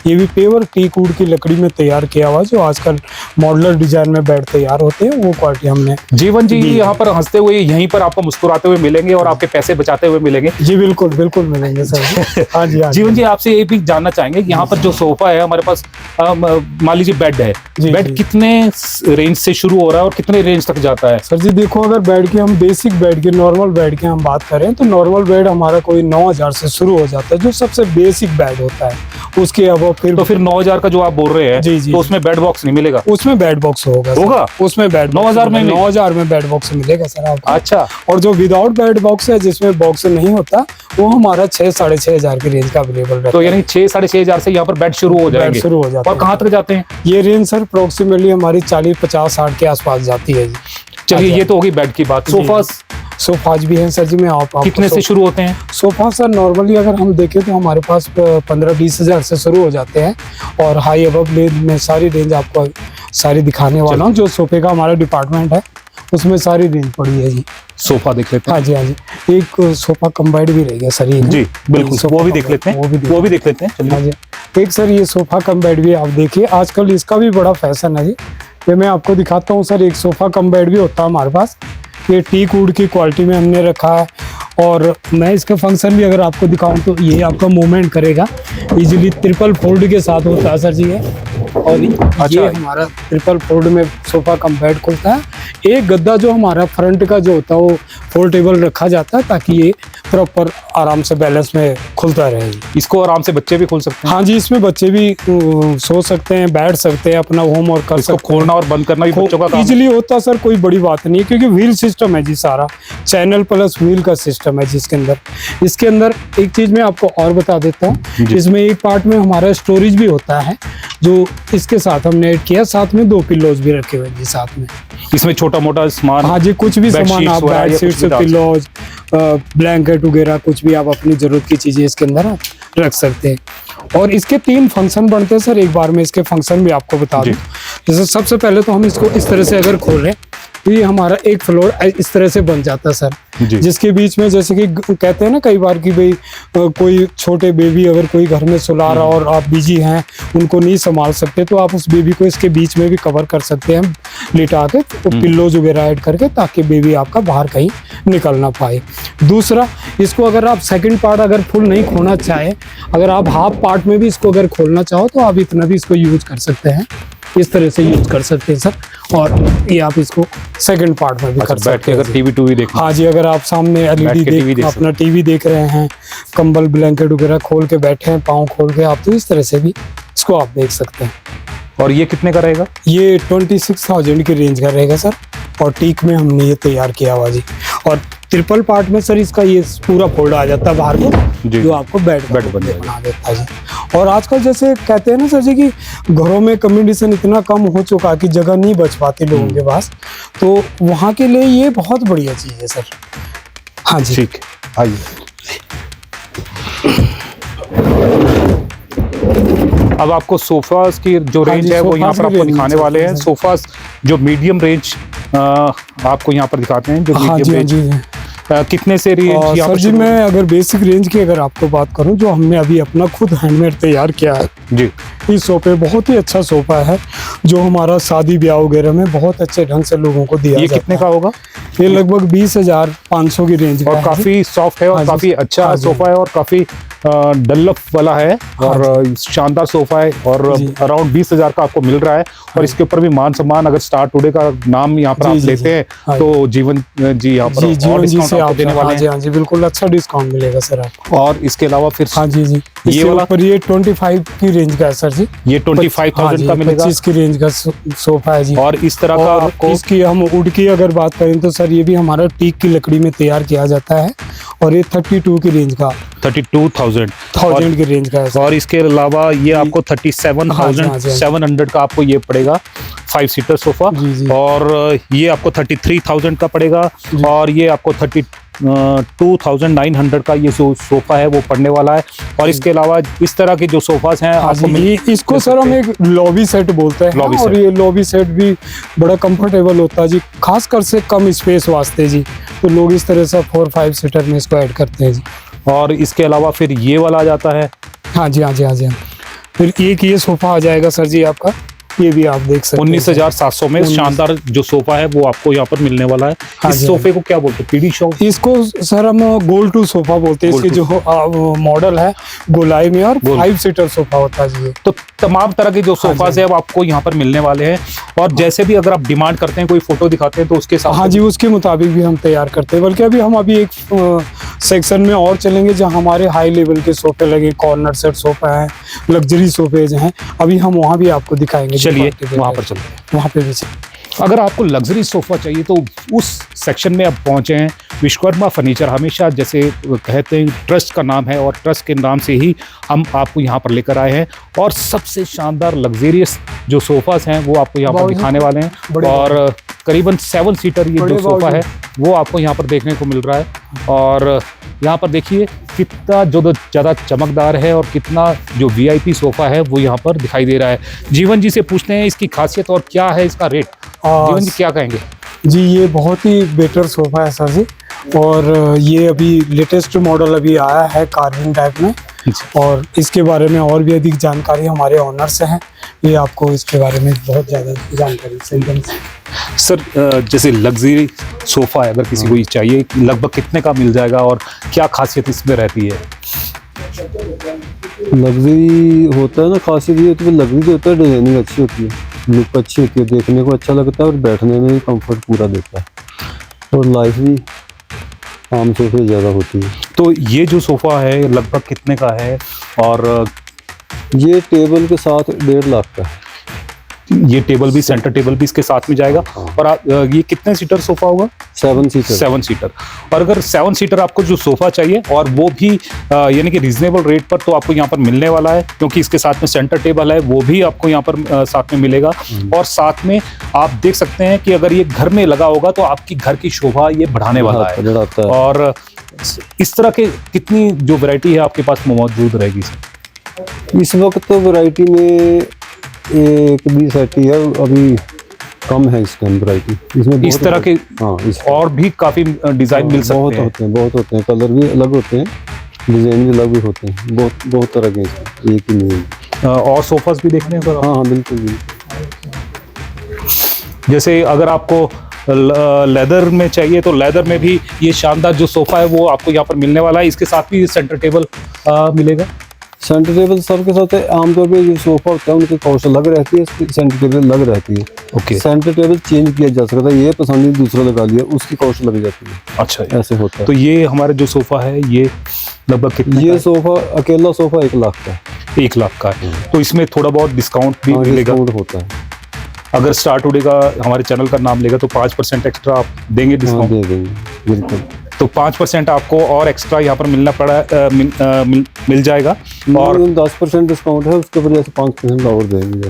ये भी पेवर टीक वुड की लकड़ी में तैयार किया हुआ, जो आजकल मॉडलर डिजाइन में बेड तैयार होते हैं वो क्वालिटी हमने। जीवन जी यहाँ पर हंसते हुए यहीं पर आपको मुस्कुराते हुए मिलेंगे और आपके पैसे बचाते हुए मिलेंगे। जी बिल्कुल बिल्कुल मिलेंगे सर जी। हाँ जी, हाँ जीवन जी, आपसे ये भी जानना चाहेंगे कि यहाँ पर जो सोफा है हमारे पास, मान लीजिए बेड है, जी, बेड जी। कितने रेंज से शुरू हो रहा है और कितने रेंज तक जाता है? सर जी देखो, अगर बेड की हम बेसिक बेड की नॉर्मल बेड की हम बात करें तो नॉर्मल बेड हमारा कोई 9,000 से शुरू हो जाता है, जो सबसे बेसिक बेड होता है। उसके अब तो फिर 9,000 का जो आप बोल रहे हैं, जी, जी, तो उसमें बेड बॉक्स नहीं मिलेगा? उसमें बेड बॉक्स होगा उसमें बेड 9,000 में 9,000 में बेड बॉक्स मिलेगा सर आपको। अच्छा। और जो विदाउट बेड बॉक्स है, जिसमें बॉक्स नहीं होता, वो हमारा 6-6.5 हज़ार की रेंज का अवेलेबल रहता है। तो यानी 6-6.5 हज़ार से यहाँ पर बेड शुरू हो जाएंगे? शुरू हो जाता और कहाँ तक जाते हैं? ये रेंज सर अप्रोक्सीमेटली हमारी 40, 50, 60 के आसपास जाती है जी। चलिए, ये तो होगी बेड की बात। सोफाज भी हैं सर जी। मैं आपको कितने से शुरू होते हैं? सोफा सर नॉर्मली अगर हम देखें तो हमारे पास 15-20 हज़ार से शुरू हो जाते हैं, और हाई अबव रेंज में सारी रेंज आपको सारी दिखाने वाला हूँ। जो सोफे का हमारा डिपार्टमेंट है उसमें सारी रेंज पड़ी है जी। सोफा देख लेते हैं। हाँ जी, हाँ जी। एक सोफा कम्बाइंड भी रह गया सर ये। जी बिल्कुल, वो भी देख लेते हैं, वो भी देख लेते हैं। चलिए। हाँ जी, एक सर ये सोफा कम बेड भी आप देखिए, आजकल इसका भी बड़ा फैशन है जी। ये मैं आपको दिखाता हूँ सर, एक सोफा कम बेड भी होता है हमारे पास। ये टीक वुड की क्वालिटी में हमने रखा है, और मैं इसका फंक्शन भी अगर आपको दिखाऊं तो ये आपका मूवमेंट करेगा इजीली। ट्रिपल फोल्ड के साथ होता है सर जी ये, और ये हमारा ट्रिपल फोल्ड में सोफा कम बेड खुलता है। एक गद्दा जो हमारा फ्रंट का जो होता है वो फोल्डेबल रखा जाता है, ताकि ये प्रॉपर आराम से बैलेंस में खुलता रहे। इसको आराम से बच्चे भी खोल सकते हैं? हाँ जी, इसमें बच्चे भी सो सकते हैं, बैठ सकते हैं, अपना होमवर्क कर सकते हैं। खोलना और बंद करना भी बच्चों का काम इजीली होता है सर, कोई बड़ी बात नहीं है, क्योंकि व्हील सिस्टम है जी सारा, चैनल प्लस व्हील का सिस्टम है जिसके अंदर। इसके अंदर एक चीज मैं आपको और बता देता हूँ, इसमें एक पार्ट में हमारा स्टोरेज भी होता है, जो इसके साथ हमने ऐड किया। साथ में 2 पिल्लोज भी रखे हुए हैं साथ में। इसमें छोटा मोटा सामान, हाँ जी, कुछ भी सामान आप बेड शीट्स, पिल्लोज, ब्लैंकेट वगैरह कुछ भी आप अपनी जरूरत की चीजें इसके अंदर रख सकते हैं। और इसके 3 फंक्शन बनते हैं सर, एक बार में इसके फंक्शन भी आपको बता दूं। जैसे सबसे पहले तो हम इसको इस तरह से अगर खोलें तो ये हमारा एक फ्लोर इस तरह से बन जाता है सर। जी। जिसके बीच में जैसे कि कहते हैं ना कई बार कि भाई कोई छोटे बेबी अगर कोई घर में सुला रहा और आप बिजी हैं, उनको नहीं संभाल सकते, तो आप उस बेबी को इसके बीच में भी कवर कर सकते हैं लिटा के, तो पिल्लोज वगैरह ऐड करके, ताकि बेबी आपका बाहर कहीं निकल ना पाए। दूसरा, इसको अगर आप सेकंड पार्ट अगर फुल नहीं खोलना चाहे, अगर आप हाफ पार्ट में भी इसको अगर खोलना चाहो तो आप इतना भी इसको यूज कर सकते हैं, इस तरह से यूज कर सकते हैं सर। और ये आप इसको सेकंड पार्ट में भी कर बैठ सकते के हैं। अगर टीवी टूवी देखना, हाँ जी, अगर आप सामने बैठ एलईडी के टीवी देख अपना टीवी देख रहे हैं, कंबल ब्लैंकेट वगैरह खोल के बैठे हैं, पाँव खोल के, आप तो इस तरह से भी इसको आप देख सकते हैं। और ये कितने का रहेगा? ये 26,000 की रेंज का रहेगा सर, और टीक में हमने ये तैयार किया हुआ जी। और ट्रिपल पार्ट में सर इसका ये पूरा फोल्ड आ जाता है बाहर को, जी। जो आपको बेड बन जाएगा। बना देता है जी। और आजकल जैसे कहते हैं ना सर जी कि घरों में कम्युनिकेशन इतना कम हो चुका कि जगह नहीं बच पाती लोगों के पास, तो वहाँ के लिए ये बहुत बढ़िया चीज़ है सर। हाँ जी, ठीक, आइए। अब आपको सोफास की जो हाँ रेंज जी, है वो यहाँ सोफास पर की आपको रेंज दिखाने है, वाले हैं। सर। सोफास जो मीडियम रेंज आपको यहाँ पर दिखाते हैं, जो हाँ मीडियम जी, हाँ रेंज जी। कितने से रेंज और यहाँ सर पर जी, शुरू मैं अगर बेसिक रेंज की अगर आपको बात करूं, जो हमने अभी अपना खुद हैंडमेड तैयार किया है, जी, इस सोफे बहुत ही अच्छा सोफा है, जो हमारा शादी ब्याह वगैरह में बहुत अच्छे ढंग से लोगों को दिया ये जाता कितने है। का होगा? ये लगभग 20,500 की रेंज का और है। काफी सॉफ्ट है और हाँ जी, काफी अच्छा हाँ जी। सोफा है और काफी डल्लप वाला है और शानदार सोफा है और जी। अराउंड 20,000 का आपको मिल रहा है। और इसके ऊपर भी मान सम्मान, अगर स्टार टुडे का नाम यहाँ पर जी, आप जी, लेते जी। हैं हाँ तो जीवन जी यहाँ पर जी, और जीवन जी डिस्काउंट से आपको आप देने वाले हाँ जी, हैं। हाँ जी, बिल्कुल अच्छा डिस्काउंट मिलेगा सर आपको। और इसके अलावा फिर हाँ जी जी, ये इसके वाला? ऊपर ये 25 की रेंज का है सर जी। ये हाँ 25,000 जी, का मिलेगा। 25 की रेंज का सोफा है जी। और इस तरह का और आपको इसकी हम वुड की अगर बात करें तो सर ये भी हमारा टीक की लकड़ी में तैयार किया जाता है, और ये 32 की रेंज का 32,000 की रेंज का है सर। और इसके अलावा ये आपको हाँ जी, हाँ जी, हाँ जी। 37,700 का आपको ये पड़ेगा 5 सीटर सोफा। जी, जी। और ये आपको 33,000 का पड़ेगा। और ये आपको 32,900 का ये जो सोफा है वो पड़ने वाला है। और इसके अलावा इस तरह के जो सोफास हैं हाँ आपको जी, ये इसको सर हम एक लॉबी सेट बोलते हैं, लॉबी और सेट। ये लॉबी सेट भी बड़ा कंफर्टेबल होता है जी, खासकर से कम स्पेस वास्ते जी, तो लोग इस तरह से 4-5 सीटर में इसको ऐड करते हैं जी। और इसके अलावा फिर ये वाला आ जाता है। हाँ जी, हाँ जी, हाँ जी। फिर एक ये सोफा आ जाएगा सर जी आपका, ये भी आप देख सकते हैं। 19,700 में शानदार जो सोफा है वो आपको यहाँ पर मिलने वाला है। हाँ इस जी, सोफे को क्या बोलते हैं? PD shop? इसको सर हम गोल टू सोफा बोलते हैं। इसके गोल जो मॉडल है गोलाई में, और 5 सीटर सोफा होता है जी ये। तो तमाम तरह के जो सोफास है वो आपको यहाँ पर मिलने वाले हैं। और जैसे भी अगर आप डिमांड करते हैं, कोई फोटो दिखाते हैं तो उसके साथ हाँ जी, उसके मुताबिक भी हम तैयार करते हैं। बल्कि अभी हम एक सेक्शन में और चलेंगे जहाँ हमारे हाई लेवल के सोफे लगे, कॉर्नर सेट सोफा है, लग्जरी सोफेज हैं, अभी हम वहाँ भी आपको दिखाएंगे। चलिए वहाँ पर चलते हैं। वहाँ पे भी चलिए। अगर आपको लग्जरी सोफ़ा चाहिए तो उस सेक्शन में आप पहुँचे हैं। विश्वकर्मा फर्नीचर हमेशा जैसे कहते हैं ट्रस्ट का नाम है और ट्रस्ट के नाम से ही हम आपको यहाँ पर लेकर आए हैं। और सबसे शानदार लग्जरियस जो सोफ़ास हैं वो आपको यहाँ पर दिखाने वाले हैं। और करीबन 7 सीटर ये जो सोफ़ा है वो आपको यहाँ पर देखने को मिल रहा है। और यहाँ पर देखिए कितना जो ज़्यादा चमकदार है और कितना जो VIP सोफ़ा है वो यहाँ पर दिखाई दे रहा है। जीवन जी से पूछते हैं इसकी खासियत और क्या है इसका रेट। जीवन जी क्या कहेंगे? जी, ये बहुत ही बेटर सोफा है सर जी, और ये अभी लेटेस्ट मॉडल अभी आया है कार्विंग टाइप में, और इसके बारे में और भी अधिक जानकारी हमारे ऑनर से हैं, ये आपको इसके बारे में बहुत ज़्यादा जानकारी से एकदम से। सर जैसे लग्जरी सोफ़ा है अगर किसी को चाहिए लगभग कितने का मिल जाएगा और क्या खासियत इसमें रहती है? लग्जरी होता है ना, खासियत ये होती है, लग्जरी जो होता है डिजाइनिंग अच्छी होती है, लुक अच्छी होती है, देखने को अच्छा लगता है और बैठने में भी कंफर्ट पूरा देता है, और लाइफ भी आम सोफे ज़्यादा होती है। तो ये जो सोफ़ा है लगभग कितने का है? और ये टेबल के साथ 1.5 लाख का है। ये टेबल भी, सेंटर टेबल भी इसके साथ में जाएगा। और ये कितने सीटर सोफ़ा होगा? 7 सीटर। 7 सीटर। और अगर 7 सीटर आपको जो सोफ़ा चाहिए और वो भी यानी कि रीजनेबल रेट पर, तो आपको यहाँ पर मिलने वाला है, क्योंकि इसके साथ में सेंटर टेबल है वो भी आपको यहाँ पर साथ में मिलेगा। और साथ में आप देख सकते हैं कि अगर ये घर में लगा होगा तो आपकी घर की शोभा ये बढ़ाने वाला है। और इस तरह के कितनी जो वैरायटी है आपके पास मौजूद रहेगी सर? इस वक्त तो वैरायटी में एक भी सेट ही है, अभी कम है इसके अंदर वैरायटी। इसमें इस तरह के हाँ और भी काफी डिजाइन मिल बहुत सकते हैं। बहुत होते हैं, कलर भी अलग होते हैं, डिजाइन भी अलग भी होते हैं, बहुत बहुत तरह के इसमें, एक ही नहीं है। और सोफास भी देखने हैं सर। हाँ हाँ बिल्कुल बिल्कुल। जैसे अगर आपको लेदर में चाहिए तो लेदर में भी ये शानदार जो सोफा है वो आपको यहाँ पर मिलने वाला है। इसके साथ भी सेंटर टेबल मिलेगा। सेंटर टेबल सबके साथ है, आमतौर पे जो सोफा होता है उनकी कॉस्ट अलग रहती है, इसकी सेंटर टेबल अलग रहती है। ओके। सेंटर टेबल चेंज किया जा सकता है, ये पसंद नहीं दूसरा लगा लिया, उसकी कॉस्ट लग जाती है। अच्छा, ऐसे होता है। तो ये हमारा जो सोफा है ये लगभग कितने ये सोफा अकेला सोफा 1 लाख का है। 1 लाख का है। तो इसमें थोड़ा बहुत डिस्काउंट भी हाँ, मिलेगा। डिस्काउंट होता है। अगर स्टार टुडे का हमारे चैनल का नाम लेगा तो 5% एक्स्ट्रा आप देंगे हाँ डिस्काउंट। दे देंगे बिल्कुल। तो 5% आपको और एक्स्ट्रा यहाँ पर मिलना पड़ा मिल जाएगा। और 10% डिस्काउंट है, उसके ऊपर जैसे 5%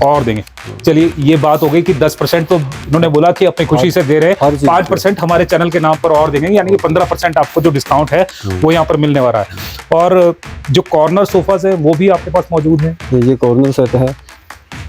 और देंगे। चलिए, ये बात हो गई कि 10% तो उन्होंने बोला कि अपनी खुशी से दे रहे हर हैं, चीज़ 5% हमारे चैनल के नाम पर और देंगे, यानी कि 15% आपको जो डिस्काउंट है वो यहाँ पर मिलने वाला है। और जो कॉर्नर सोफास है वो भी आपके पास मौजूद है। ये कॉर्नर सेट है।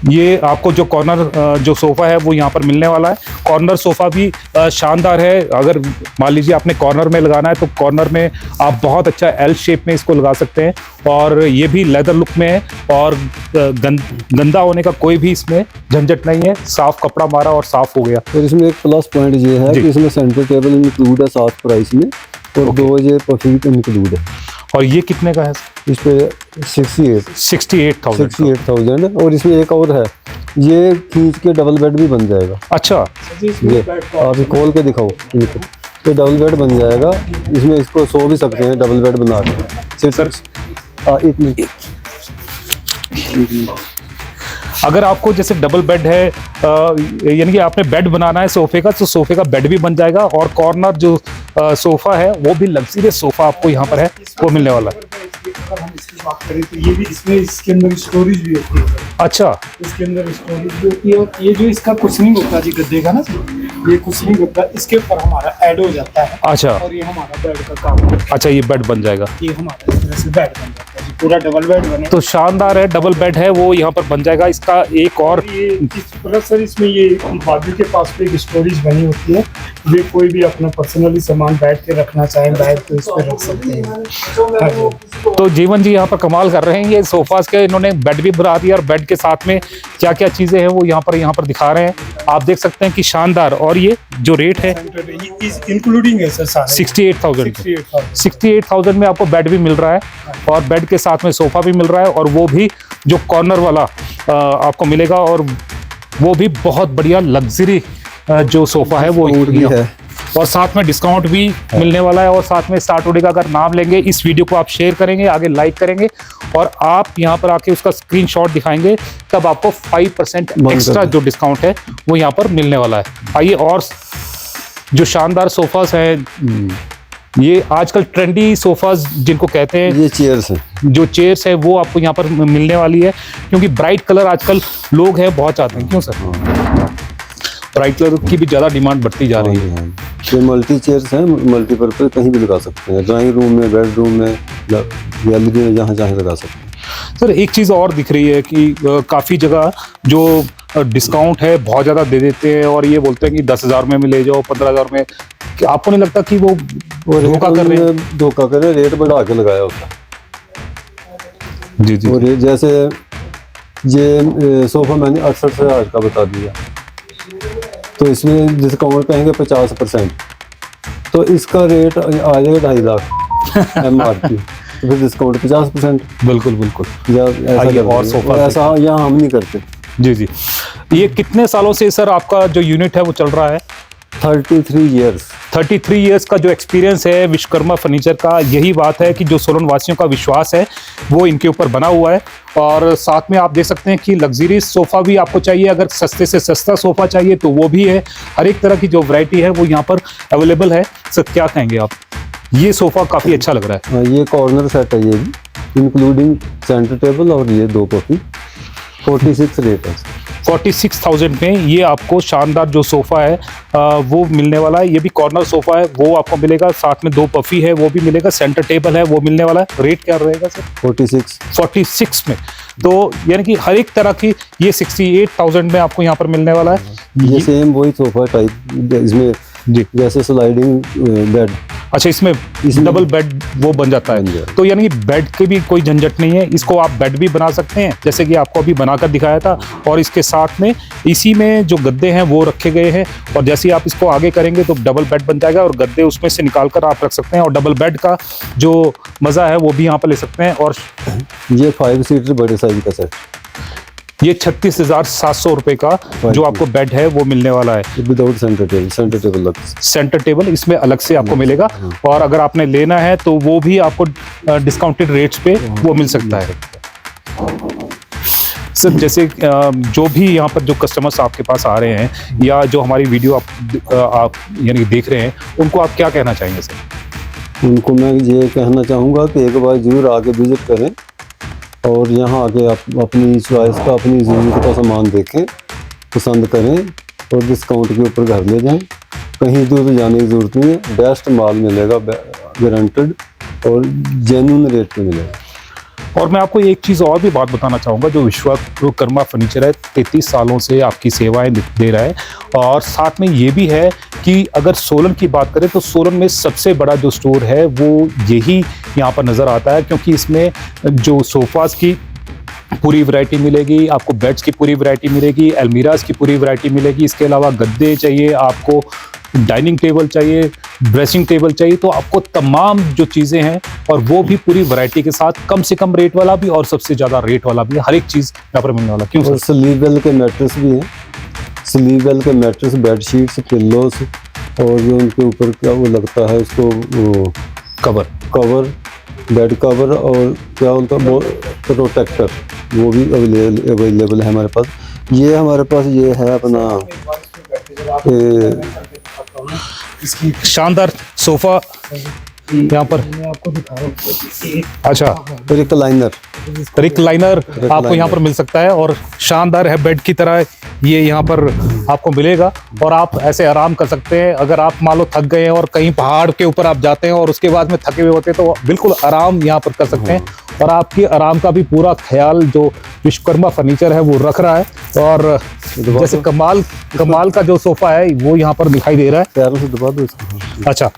ये आपको जो कॉर्नर जो सोफा है वो यहाँ पर मिलने वाला है। कॉर्नर सोफा भी शानदार है। अगर मान लीजिए आपने कॉर्नर में लगाना है तो कॉर्नर में आप बहुत अच्छा एल शेप में इसको लगा सकते हैं। और ये भी लेदर लुक में है और गंदा होने का कोई भी इसमें झंझट नहीं है। साफ कपड़ा मारा और साफ हो गया। और इसमें एक प्लस पॉइंट ये है कि इसमें सेंटर टेबल इंक्लूड है साथ प्राइस में, और 2 ये पफीट इंक्लूड है। और ये कितने का है? इस पे 68,000 68,000। और इसमें एक और है, ये खींच के डबल बेड भी बन जाएगा। अच्छा, ये आप खोल के दिखाओ इनको, तो डबल बेड बन जाएगा। इसमें इसको सो भी सकते हैं डबल बेड बना के। सर एक मिनट। अगर आपको जैसे डबल बेड है यानी कि आपने बेड बनाना है सोफे का, तो सोफे का बेड भी बन जाएगा। और कॉर्नर जो सोफा है वो भी लग्जरियस सोफा आपको यहाँ पर है वो मिलने वाला है। अगर हम इसकी बात करें तो ये भी इसके अंदर स्टोरेज भी होती है। अच्छा, इसके अंदर स्टोरेज भी होती है। और ये जो इसका कुशनिंग होता है जी गद्दे का ना, ये कुशनिंग होता है, इसके ऊपर हमारा ऐड हो जाता है। अच्छा, और ये हमारा बेड का काम है। अच्छा, ये बेड बन जाएगा। ये हमारा इस तरह से बेड बन जाता है जी, पूरा डबल बेड बने। तो शानदार है, डबल बेड है वो यहाँ पर बन जाएगा। इसका एक और ये प्लस सर इसमें ये बाजू के पास पे एक स्टोरेज बनी होती है। ये कोई भी अपना पर्सनली सामान बैठ के रखना चाहे बैग तो इस पे रख सकते हैं। तो जीवन जी यहाँ पर कमाल कर रहे हैं। ये सोफास के इन्होंने बेड भी बना दिया और बेड के साथ में क्या क्या चीजें हैं वो यहाँ पर दिखा रहे हैं। आप देख सकते हैं कि शानदार। और ये जो रेट है इंक्लूडिंग है सर सारे 68,000 68,000 में आपको बेड भी मिल रहा है और बेड के साथ में सोफा भी मिल रहा है। और वो भी जो कॉर्नर वाला आपको मिलेगा। और वो भी बहुत बढ़िया लग्जरी जो सोफा है वो है। और साथ में डिस्काउंट भी मिलने वाला है। और साथ में स्टार टुडे का अगर नाम लेंगे, इस वीडियो को आप शेयर करेंगे, आगे लाइक करेंगे और आप यहाँ पर आके उसका स्क्रीनशॉट दिखाएंगे, तब आपको 5% एक्स्ट्रा जो डिस्काउंट है वो यहाँ पर मिलने वाला है। आइए, और जो शानदार सोफास हैं, ये आजकल ट्रेंडी सोफास जिनको कहते हैं, ये चेयर्स हैं। जो चेयर्स है वो आपको यहाँ पर मिलने वाली है। क्योंकि ब्राइट कलर आजकल लोग हैं बहुत चाहते हैं। क्यों सर? ब्राइट कलर की भी ज़्यादा डिमांड बढ़ती जा रही है। ये मल्टी चेयर्स हैं, मल्टीपर्पज कहीं भी लगा सकते हैं, ड्राइंग रूम में, बेडरूम में, गैलरी में, जहाँ जहाँ लगा सकते हैं। सर एक चीज़ और दिख रही है कि काफ़ी जगह जो डिस्काउंट है बहुत ज़्यादा दे देते हैं और ये बोलते हैं कि 10,000 में ले जाओ, 15,000 में। कि आपको नहीं लगता कि वो धोखा कर रहे हैं? धोखा कर रहे हैं, रेट बढ़ा के लगाया होता है। जी जी। और ये जैसे ये सोफा मैंने 68,000 का बता दिया, तो इसमें डिस्काउंट पाएंगे 50%, तो इसका रेट आ जाएगा 2.5 लाख MRP। तो फिर डिस्काउंट 50%। बिल्कुल बिल्कुल। ऐसा और सोफा ऐसा यहाँ हम नहीं करते। जी जी। ये कितने सालों से सर आपका जो यूनिट है वो चल रहा है? 33 ईयर्स। 33 ईयर्स का जो एक्सपीरियंस है विश्वकर्मा फर्नीचर का, यही बात है कि जो सोलन वासियों का विश्वास है वो इनके ऊपर बना हुआ है। और साथ में आप देख सकते हैं कि लग्जरियस सोफ़ा भी आपको चाहिए, अगर सस्ते से सस्ता सोफ़ा चाहिए तो वो भी है। हर एक तरह की जो वैरायटी है वो यहाँ पर अवेलेबल है। सर क्या कहेंगे आप? ये सोफ़ा काफ़ी अच्छा लग रहा है। ये कॉर्नर सेट है, ये भी इंक्लूडिंग सेंटर टेबल और ये 2 कॉफी। 46 रेट है। 46,000 में ये आपको शानदार जो सोफ़ा है वो मिलने वाला है। ये भी कॉर्नर सोफ़ा है वो आपको मिलेगा, साथ में 2 पफी है वो भी मिलेगा, सेंटर टेबल है वो मिलने वाला है। रेट क्या रहेगा सर? 46 में। तो यानी कि हर एक तरह की ये 68,000 में आपको यहाँ पर मिलने वाला है। ये सेम वही सोफा टाइप, इसमें जी। जैसे स्लाइडिंग बेड। अच्छा, इसमें डबल बेड वो बन जाता है, तो यानी कि बेड की भी कोई झंझट नहीं है। इसको आप बेड भी बना सकते हैं, जैसे कि आपको अभी बनाकर दिखाया था। और इसके साथ में इसी में जो गद्दे हैं वो रखे गए हैं, और जैसे ही आप इसको आगे करेंगे तो डबल बेड बन जाएगा, और गद्दे उसमें से निकाल कर आप रख सकते हैं, और डबल बेड का जो मज़ा है वो भी यहाँ पर ले सकते हैं। और ये 5 सीटर बड़े साइज का सेट, ये 36,700 रुपये का जो आपको बेड है वो मिलने वाला है, without centre table. Centre table अलग, सेंटर टेबल इसमें अलग से आपको मिलेगा। और अगर आपने लेना है तो वो भी आपको डिस्काउंटेड रेट्स पे वो मिल सकता है। सर, जैसे जो भी यहाँ पर जो कस्टमर्स आपके पास आ रहे हैं या जो हमारी वीडियो आप यानी कि देख रहे हैं, उनको आप क्या कहना चाहेंगे सर? उनको मैं ये कहना चाहूँगा कि एक बार जरूर आके विजिट करें, और यहाँ आके आप अपनी चॉइस का, अपनी ज़रूरत का सामान देखें, पसंद करें, और डिस्काउंट के ऊपर घर ले जाएं। कहीं दूर जाने की ज़रूरत नहीं है, बेस्ट माल मिलेगा, गारंटेड, और जेन्युइन रेट पे मिलेगा। और मैं आपको एक चीज़ और भी बात बताना चाहूँगा, जो विश्वकर्मा फर्नीचर है 33 सालों से आपकी सेवाएं दे रहा है। और साथ में ये भी है कि अगर सोलन की बात करें तो सोलन में सबसे बड़ा जो स्टोर है वो यही यहाँ पर नज़र आता है, क्योंकि इसमें जो सोफ़ाज़ की पूरी वैरायटी मिलेगी, आपको बेड्स की पूरी वैरायटी मिलेगी, अलमीराज की पूरी वैरायटी मिलेगी। इसके अलावा गद्दे चाहिए आपको, डाइनिंग टेबल चाहिए, ड्रेसिंग टेबल चाहिए, तो आपको तमाम जो चीज़ें हैं और वो भी पूरी वैरायटी के साथ, कम से कम रेट वाला भी और सबसे ज़्यादा रेट वाला भी, हर एक चीज़ यहाँ पर मिलने वाला। क्यों और स्लीव वेल के मैट्रेस भी हैं, स्लीव वेल के मैट्रेस, बेडशीट्स, पिल्लोस, और जो उनके ऊपर क्या वो लगता है उसको कवर, बेड कवर, और क्या उनका प्रोटेक्टर, वो भी अवेलेबल है हमारे पास। ये हमारे पास ये है अपना शानदार सोफा यहाँ पर आपको दिखा रहा हूँ। अच्छा, रिक्लाइनर आपको यहाँ पर मिल सकता है, और शानदार है, बेड की तरह ये यहाँ पर आपको मिलेगा, और आप ऐसे आराम कर सकते हैं। अगर आप मान लो थक गए हैं और कहीं पहाड़ के ऊपर आप जाते हैं और उसके बाद में थके हुए होते हैं, तो बिल्कुल आराम यहाँ पर कर सकते हैं। और आपकी आराम का भी पूरा ख्याल जो विश्वकर्मा फर्नीचर है वो रख रहा है। और जैसे कमाल का जो सोफा है वो यहाँ पर दिखाई दे रहा है। पैरों से दबा दो इसको। अच्छा,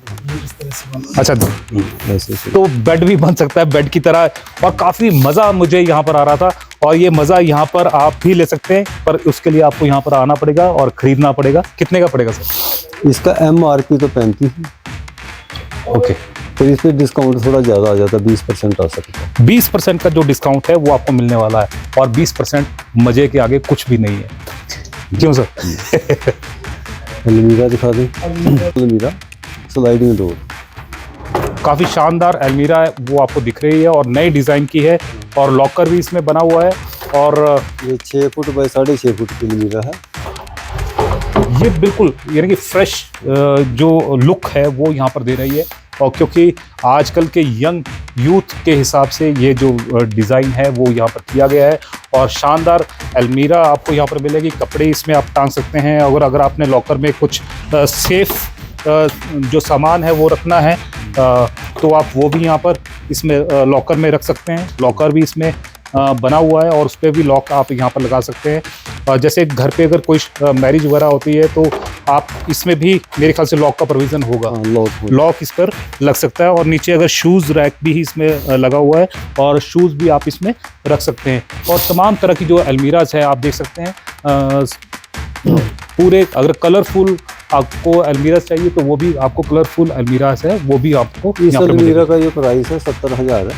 तो बेड भी बन सकता है बेड की तरह, और काफ़ी मज़ा मुझे यहाँ पर आ रहा था। और ये मज़ा यहाँ पर आप भी ले सकते हैं, पर उसके लिए आपको यहाँ पर आना पड़ेगा और ख़रीदना पड़ेगा। कितने का पड़ेगा सर? इसका MRP तो 35 है। ओके, तो इस पर डिस्काउंट थोड़ा ज़्यादा आ जाता है, 20% आ सकता है। 20% का जो डिस्काउंट है वो आपको मिलने वाला है, और 20% मज़े के आगे कुछ भी नहीं है। क्यों सर? अलमीरा दिखा दें। अलमीरा स्लाइडिंग डोर, काफ़ी शानदार अलमीरा है वो आपको दिख रही है, और नए डिज़ाइन की है, और लॉकर भी इसमें बना हुआ है। और ये 6 फुट बाय 6.5 फुट की अलमीरा है। ये बिल्कुल यानी कि फ्रेश जो लुक है वो यहाँ पर दे रही है। और क्योंकि आजकल के यंग यूथ के हिसाब से ये जो डिज़ाइन है वो यहाँ पर किया गया है, और शानदार अलमीरा आपको यहाँ पर मिलेगी। कपड़े इसमें आप टांग सकते हैं, अगर आपने लॉकर में कुछ सेफ जो सामान है वो रखना है तो आप वो भी यहाँ पर इसमें लॉकर में रख सकते हैं। लॉकर भी इसमें बना हुआ है, और उस पर भी लॉक आप यहाँ पर लगा सकते हैं। जैसे घर पे अगर कोई मैरिज वगैरह होती है तो आप इसमें भी मेरे ख्याल से लॉक का प्रोविज़न होगा। लॉक इस पर लग सकता है, और नीचे अगर शूज़ रैक भी इसमें लगा हुआ है, और शूज़ भी आप इसमें रख सकते हैं। और तमाम तरह की जो अलमीराज है आप देख सकते हैं, पूरे अगर कलरफुल आपको अलमीराज चाहिए तो वो भी आपको कलरफुल अलमीराज है वो भी आपको इस अलमीरा का ये प्राइस है 70,000 है।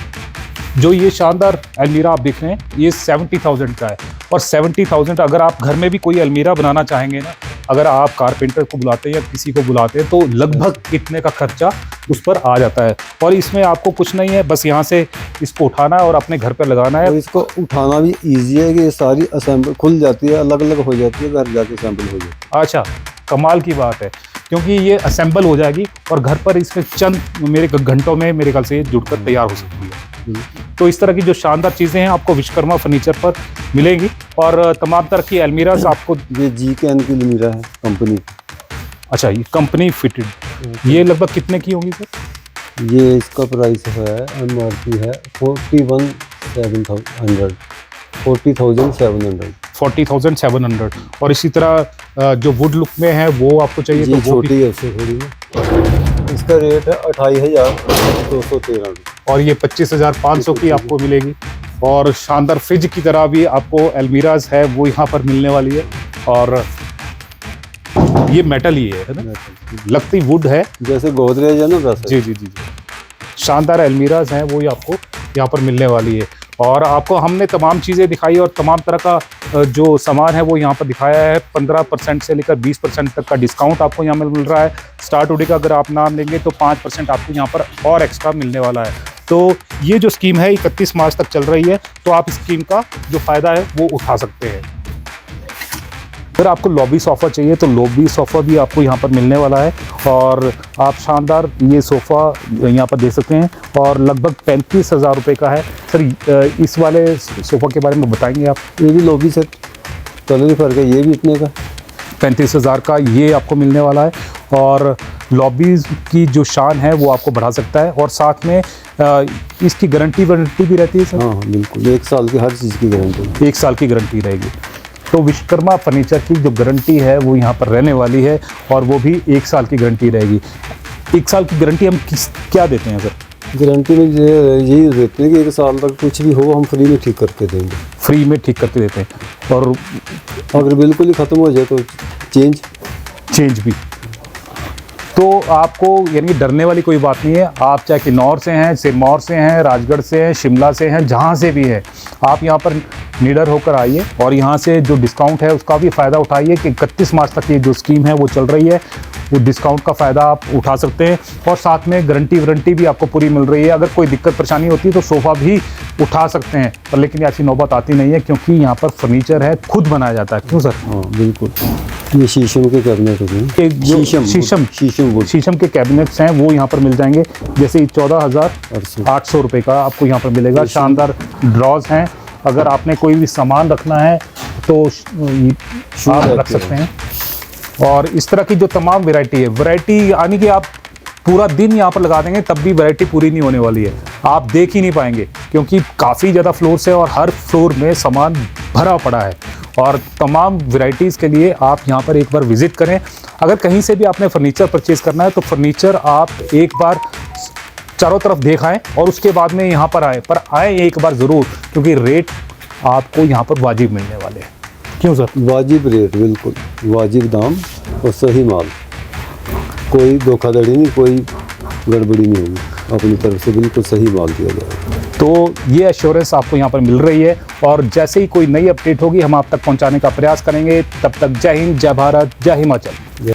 जो ये शानदार अलमीरा आप देख रहे हैं ये 70,000 का है। और 70,000 अगर आप घर में भी कोई अलमीरा बनाना चाहेंगे ना, अगर आप कारपेंटर को बुलाते हैं या किसी को बुलाते हैं तो लगभग इतने का खर्चा उस पर आ जाता है। और इसमें आपको कुछ नहीं है, बस यहाँ से इसको उठाना है और अपने घर पर लगाना है। और इसको उठाना भी ईजी है कि ये सारी असेंबल खुल जाती है, अलग अलग हो जाती है, घर जाके असेंबल हो जाती है। अच्छा, कमाल की बात है, क्योंकि ये असेंबल हो जाएगी और घर पर इसमें चंद मेरे घंटों में मेरे ख्याल से ये जुड़कर तैयार हो सकती है। तो इस तरह की जो शानदार चीज़ें हैं आपको विश्वकर्मा फर्नीचर पर मिलेंगी, और तमाम तरह की अलमीराज आपको। ये GKN की अलमीरा है कंपनी। अच्छा, ये कंपनी फिटेड, ये लगभग कितने की होंगी सर? ये इसका प्राइस है MRP है 40,700। 40,700। और इसी तरह जो वुड लुक में है वो आपको चाहिए जी तो वो भी, छोटी है उससे थोड़ी है। इसका रेट है 28,213 और ये 25,500 की आपको मिलेगी। और शानदार फ्रिज की तरह भी आपको अलमीराज है वो यहाँ पर मिलने वाली है। और ये मेटल ही है ना, लगती वुड है। जैसे गोदरेज है ना वैसे। जी जी जी जी, शानदार अलमीराज हैं वो ही आपको यहाँ पर मिलने वाली है। और आपको हमने तमाम चीज़ें दिखाई और तमाम तरह का जो सामान है वो यहाँ पर दिखाया है। 15% से लेकर 20% तक का डिस्काउंट आपको यहाँ मिल रहा है। स्टार टुडे का अगर आप नाम लेंगे तो 5% आपको यहाँ पर और एक्स्ट्रा मिलने वाला है। तो ये जो स्कीम है 31 मार्च तक चल रही है, तो आप इस स्कीम का जो फ़ायदा है वो उठा सकते हैं। अगर आपको लॉबी सोफ़ा चाहिए तो लॉबी सोफ़ा भी आपको यहाँ पर मिलने वाला है। और आप शानदार ये सोफ़ा यहाँ पर देख सकते हैं और लगभग 35,000 रुपये का है। सर इस वाले सोफ़ा के बारे में बताएंगे आप? ये भी लॉबी सेट, कलर ही फर्क है, ये भी इतने का 35,000 का ये आपको मिलने वाला है। और लॉबीज़ की जो शान है वो आपको बढ़ा सकता है। और साथ में इसकी गारंटी वारंटी भी रहती है सर? हाँ बिल्कुल, 1 साल की हर चीज़ की गारंटी। 1 साल की गारंटी रहेगी। तो विश्वकर्मा फर्नीचर की जो गारंटी है वो यहाँ पर रहने वाली है और वो भी 1 साल की गारंटी रहेगी। 1 साल की गारंटी हम क्या देते हैं सर? गारंटी में यही देते हैं कि 1 साल तक कुछ भी हो हम फ्री में ठीक करके देंगे। फ्री में ठीक करके देते हैं। और अगर बिल्कुल ही ख़त्म हो जाए तो चेंज भी। तो आपको यानी डरने वाली कोई बात नहीं है। आप चाहे किन्नौर से हैं, सिरमौर से हैं, राजगढ़ से हैं, शिमला से हैं, जहाँ से भी हैं, आप यहाँ पर निडर होकर आइए और यहाँ से जो डिस्काउंट है उसका भी फ़ायदा उठाइए कि 31 मार्च तक ये जो स्कीम है वो चल रही है, वो डिस्काउंट का फ़ायदा आप उठा सकते हैं। और साथ में गारंटी वारंटी भी आपको पूरी मिल रही है। अगर कोई दिक्कत परेशानी होती है तो सोफ़ा भी उठा सकते हैं, पर लेकिन ऐसी नौबत आती नहीं है क्योंकि यहाँ पर फर्नीचर है खुद बनाया जाता है। क्यों सर? हाँ बिल्कुल, ये शीशम के कैबिनेट होते हैं। शीशम के कैबिनेट्स हैं वो यहाँ पर मिल जाएंगे। जैसे 14,800 रुपये का आपको यहाँ पर मिलेगा। शानदार ड्रॉज हैं, अगर आपने कोई भी सामान रखना है तो आप रख सकते हैं। और इस तरह की जो तमाम वैरायटी यानी कि आप पूरा दिन यहाँ पर लगा देंगे तब भी वैरायटी पूरी नहीं होने वाली है, आप देख ही नहीं पाएंगे क्योंकि काफ़ी ज़्यादा फ्लोर्स है और हर फ्लोर में सामान भरा पड़ा है। और तमाम वैरायटीज़ के लिए आप यहाँ पर एक बार विज़िट करें। अगर कहीं से भी आपने फर्नीचर परचेज़ करना है तो फर्नीचर आप एक बार चारों तरफ देख आएँ और उसके बाद में यहाँ पर आएँ एक बार ज़रूर, क्योंकि रेट आपको यहाँ पर वाजिब मिलने वाले हैं। क्यों सर? वाजिब रेट, बिल्कुल वाजिब दाम और सही माल, कोई धोखाधड़ी नहीं, कोई गड़बड़ी नहीं होगी, अपनी तरफ से बिल्कुल सही माल दिया जाएगा। तो ये एश्योरेंस आपको यहाँ पर मिल रही है। और जैसे ही कोई नई अपडेट होगी हम आप तक पहुँचाने का प्रयास करेंगे। तब तक जय हिंद, जय भारत, जय हिमाचल।